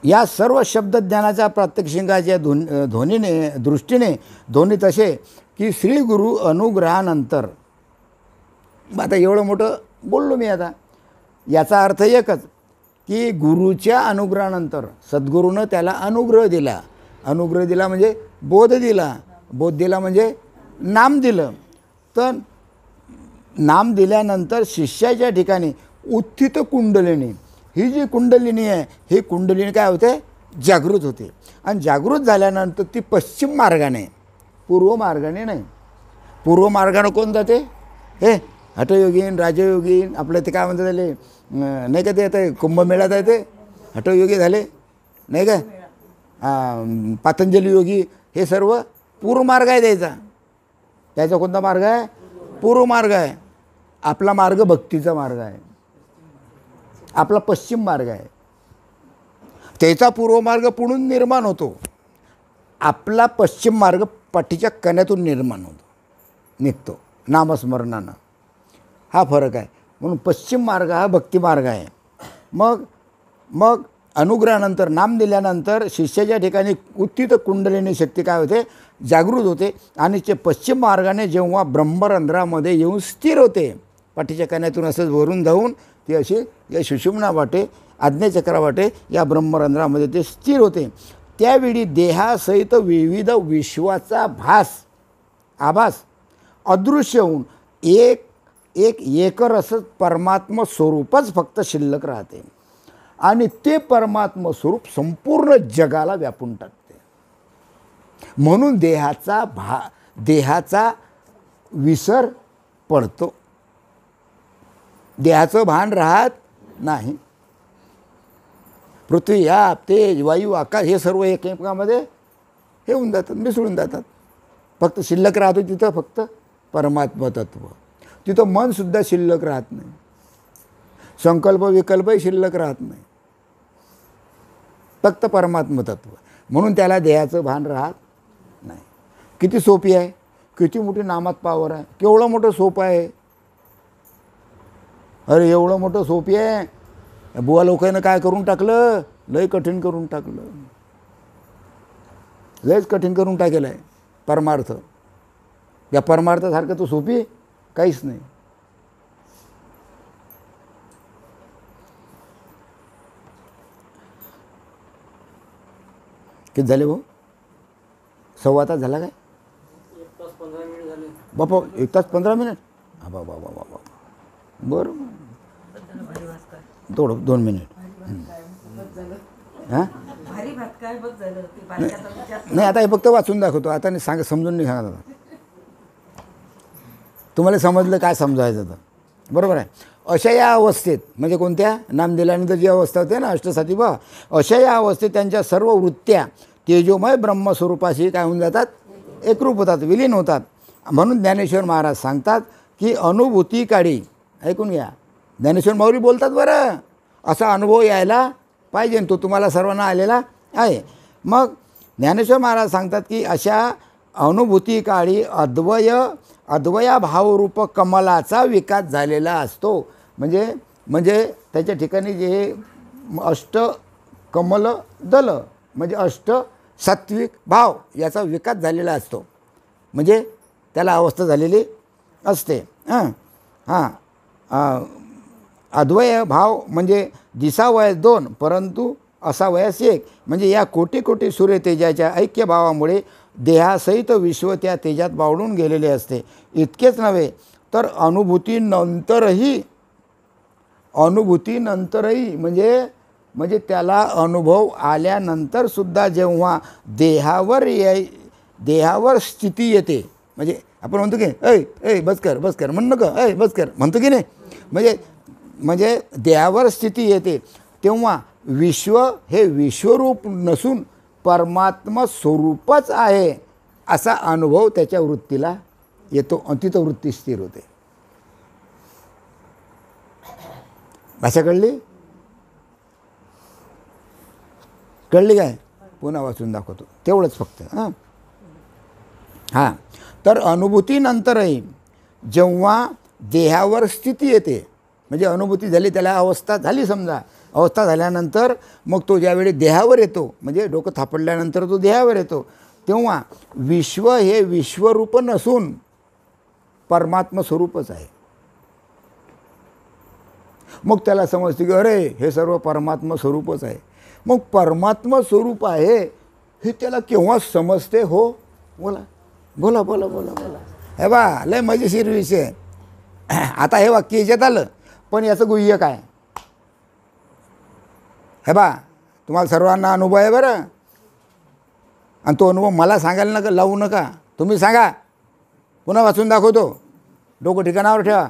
या सर्व शब्दज्ञानाच्या प्रात्यक्षिकाच्या ध्वनीने दृष्टीने ध्वनी तसे की श्री गुरु अनुग्रहानंतर. आता एवढं मोठं बोललो मी. आता याचा अर्थ एकच की गुरुच्या अनुग्रहानंतर सद्गुरूनं त्याला अनुग्रह दिला. अनुग्रह दिला म्हणजे बोध दिला. बोध दिला म्हणजे नाम दिलं. तर नाम दिल्यानंतर शिष्याच्या ठिकाणी उत्थित कुंडलिनी, ही जी कुंडलिनी आहे, ही कुंडलिनी काय होते? जागृत होते. आणि जागृत झाल्यानंतर ती पश्चिम मार्गाने, पूर्व मार्गाने नाही. पूर्व मार्गाने कोण जाते? हे हठयोगीन, राजयोगीन, आपलं ते काय म्हणतात झाले नाही का, ते आता कुंभमेळ्यात आहे ते हठयोगी झाले नाही का, पातंजली योगी, हे सर्व पूर्व मार्ग आहे द्यायचा. त्याचा कोणता मार्ग आहे? पूर्व मार्ग आहे. आपला मार्ग भक्तीचा मार्ग आहे, आपला पश्चिम मार्ग आहे. त्याचा पूर्व मार्ग पुढून निर्माण होतो, आपला पश्चिम मार्ग पाठीच्या कण्यातून निर्माण होतो, निघतो नामस्मरणानं. हा फरक आहे. म्हणून पश्चिम मार्ग हा भक्ती मार्ग आहे. मग अनुग्रहानंतर, नाम दिल्यानंतर शिष्याच्या ठिकाणी उत्थित कुंडलिनी शक्ती काय होते? जागृत होते. आणि ते पश्चिम मार्गाने जेव्हा ब्रह्मरंध्रामध्ये येऊन स्थिर होते, पाठीच्या कण्यातून असंच वरून जाऊन ती अशी या सुषुम्ना वाटे, आज्ञाचक्रा वाटे या ब्रह्मरंध्रामध्ये ते स्थिर होते. त्यावेळी देहासहित विविध विश्वाचा आभास अदृश्य होऊन एकरस परमात्म स्वरूपच फक्त शिल्लक राहते. आणि ते परमात्म स्वरूप संपूर्ण जगाला व्यापून टाकते. म्हणून देहाचा विसर पडतो, देहाचं भान राहत नाही. पृथ्वी, आप, तेज, वायू, आकाश हे सर्व एकमेकांमध्ये हे होऊन जातात, मिसळून जातात. फक्त शिल्लक राहतो तिथं फक्त परमात्मा तत्व. तिथं मनसुद्धा शिल्लक राहत नाही, संकल्प विकल्पही शिल्लक राहत नाही, फक्त परमात्मा तत्व. म्हणून त्याला देहाचं भान राहत नाही. किती सोपी आहे, किती मोठी नामात पावर आहे, केवढं मोठं सोपं आहे. अरे एवढं मोठं सोपी आहे. बुवा लोकांना काय करून टाकलं? लय कठीण करून टाकलं, लयच कठीण करून टाकेलं आहे परमार्थ. या परमार्थासारखं तो सोपी काहीच नाही. किती झाले भाऊ? 1.25 तास झाला काय? 1 तास 15 मिनिट झाले बापा. 1 तास 15 मिनिट? बाबा बाबा बाबा. बरं, थोडं 2 मिनिट. हां, नाही आता हे फक्त वाचून दाखवतो. आता नाही समजून नाही सांगत. आता तुम्हाला समजलं काय समजायचं तर, बरोबर आहे. अशा या अवस्थेत, म्हणजे कोणत्या? नाम दिल्यानंतर जी अवस्था होते ना अष्टसाती बा, अशा या अवस्थेत त्यांच्या सर्व वृत्त्या तेजोमय ब्रह्मस्वरूपाशी काय होऊन जातात? एकरूप होतात, विलीन होतात. म्हणून ज्ञानेश्वर महाराज सांगतात की अनुभूती काढी, ऐकून घ्या, ज्ञानेश्वर माऊली बोलतात बरं, असा अनुभव यायला पाहिजे. तो तुम्हाला सर्वांना आलेला आहे. मग ज्ञानेश्वर महाराज सांगतात की अशा अनुभूती काळी अद्वया भावरूप कमलाचा विकास झालेला असतो. म्हणजे त्याच्या ठिकाणी जे अष्ट कमल दल म्हणजे अष्ट सात्विक भाव याचा विकास झालेला असतो. म्हणजे त्याला अवस्था झालेली असते. अद्वय भाव म्हणजे दिसावयास दोन परंतु असावयास एक, म्हणजे या कोटी कोटी सूर्य तेजाच्या ऐक्यभावामुळे देहासहित विश्व त्या तेजात बावडून गेलेले असते. इतकेच नव्हे तर अनुभूतीनंतरही म्हणजे त्याला अनुभव आल्यानंतरसुद्धा जेव्हा देहावर स्थिती येते, म्हणजे आपण म्हणतो की ऐ बस कर म्हणू नका, बस कर म्हणतो की नाही, म्हणजे देहावर स्थिती येते तेव्हा विश्व हे विश्वरूप नसून परमात्मा स्वरूपच आहे असा अनुभव त्याच्या वृत्तीला येतो आणि तिथं वृत्ती स्थिर होते. भाषा कळली काय? पुन्हा वाचून दाखवतो तेवढंच फक्त. हां तर अनुभूतीनंतरही जेव्हा देहावर स्थिती येते, म्हणजे अनुभूती झाली त्याला अवस्था झाली, समजा अवस्था झाल्यानंतर मग तो ज्यावेळी देहावर येतो, म्हणजे डोकं थापडल्यानंतर तो देहावर येतो, तेव्हा विश्व हे विश्वरूप नसून परमात्मा स्वरूपच आहे. मग त्याला समजते की अरे हे सर्व परमात्मा स्वरूपच आहे. मग परमात्मा स्वरूप आहे हे त्याला केव्हा समजते? हो बोला बोला बोला बोला बोला. हे बा लय मजेशीर विषय. आता हे वाक्य याच्यात आलं, पण याचं गुह्य काय? हे बा तुम्हाला सर्वांना अनुभव आहे बरं, आणि तो अनुभव मला सांगायला नका, लावू नका, तुम्ही सांगा. पुन्हा वाचून दाखवतो, डोकं ठिकाणावर ठेवा.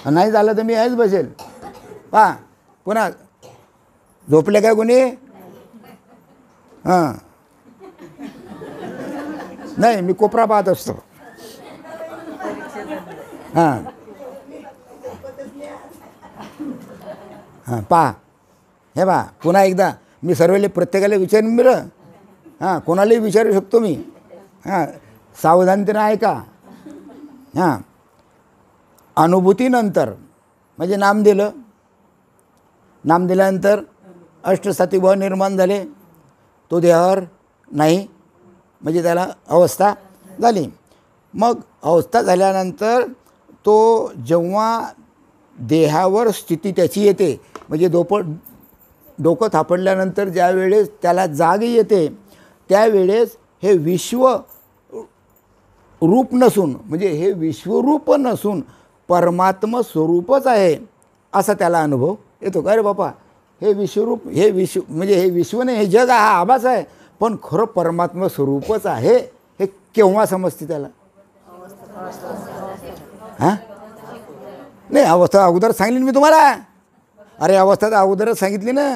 नाही झालं तर मी आहेच बसेल. पहा पुन्हा झोपले काय कोणी? हां नाही, मी कोपरा पाहत असतो. हां पहा हे बा पुन्हा एकदा मी सर्वले प्रत्येकाला विचारून बरं. कोणालाही विचारू शकतो मी. सावधानतेनं ऐका. अनुभूतीनंतर म्हणजे नाम दिलं, नाम दिल्यानंतर अष्टसात्विक निर्माण झाले, तो देहावर नाही, म्हणजे त्याला अवस्था झाली. मग अवस्था झाल्यानंतर तो जेव्हा देहावर स्थिती त्याची येते, म्हणजे डोकं थापडल्यानंतर ज्या वेळेस त्याला जाग येते त्यावेळेस हे विश्व रूप नसून, म्हणजे हे विश्वरूप नसून परमात्मा स्वरूपच आहे असा त्याला अनुभव येतो. का रे बापा हे विश्वरूप, हे म्हणजे हे विश्व नाही, हे जग हा आभास आहे, पण खरं परमात्मा स्वरूपच आहे हे केव्हा समजते त्याला? नाही, अवस्था अगोदर सांगितली मी तुम्हाला. अरे अवस्था तर अगोदरच सांगितली ना.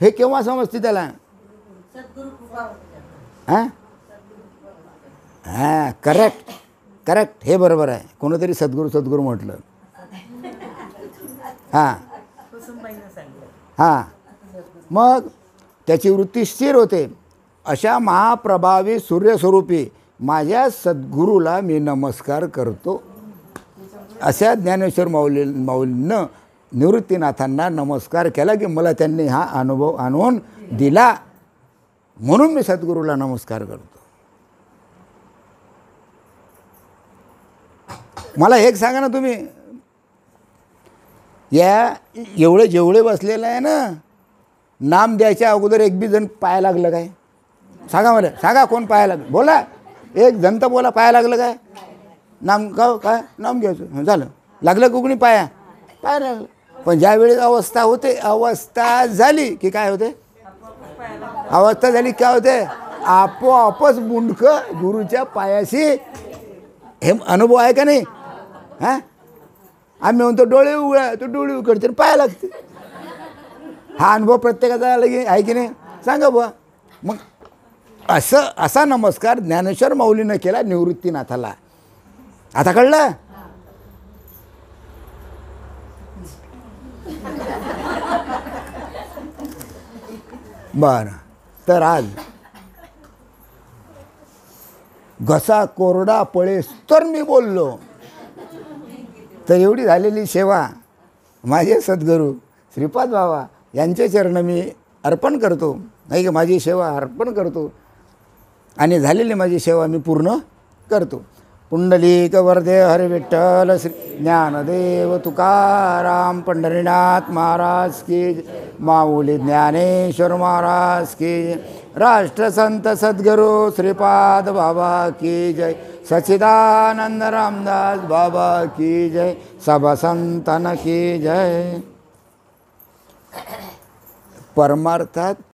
हे केव्हा समजते त्याला? करेक्ट हे बरोबर आहे. कोणीतरी सद्गुरू म्हटलं. मग त्याची वृत्ती स्थिर होते. अशा महाप्रभावी सूर्यस्वरूपी माझ्या सद्गुरूला मी नमस्कार करतो. अशा ज्ञानेश्वर माऊलीनं निवृत्तीनाथांना नमस्कार केला की मला त्यांनी हा अनुभव आणून दिला, म्हणून मी सद्गुरूला नमस्कार करतो. मला एक सांगा ना तुम्ही, या जेवढे बसलेलं आहे ना, नाम द्यायच्या अगोदर एक बी जण पाया लागलं काय? सांगा मला, सांगा कोण पाया लागलं? बोला, एक जण तर बोला पाया लागलं काय? नाम काय नाम घ्यायचं झालं, लागलं कोणी पाया लागलं. पण ज्यावेळेस अवस्था होते, अवस्था झाली की काय होते? अवस्था झाली काय होते? आपोआपच मुंडकं गुरुच्या पायाशी. हे अनुभव आहे का नाही? आम्ही म्हणतो डोळे उघडा, तो डोळे उघडते पाया लागते. हा अनुभव प्रत्येकाचा आहे की नाही? सांगा बुवा. मग असा नमस्कार ज्ञानेश्वर माऊलीनं केला निवृत्तीनाथाला. आता कळलं? बरं, तर आज घसा कोरडा पळेस तर मी बोललो. तर एवढी झालेली सेवा माझे सद्गुरू श्रीपाद बाबा यांचे चरण मी अर्पण करतो. नाही की माझी सेवा अर्पण करतो आणि झालेली माझी सेवा मी पूर्ण करतो. पुंडलिक वरदे हरी विठ्ठल श्री ज्ञानदेव तुकाराम पंढरीनाथ महाराज की जय, माऊली ज्ञानेश्वर महाराज की जय, राष्ट्रसंत सद्गुरू श्रीपाद बाबा की जय, सच्चिदानंद रामदास बाबा की जय, सब संतन की जय. परमार्थात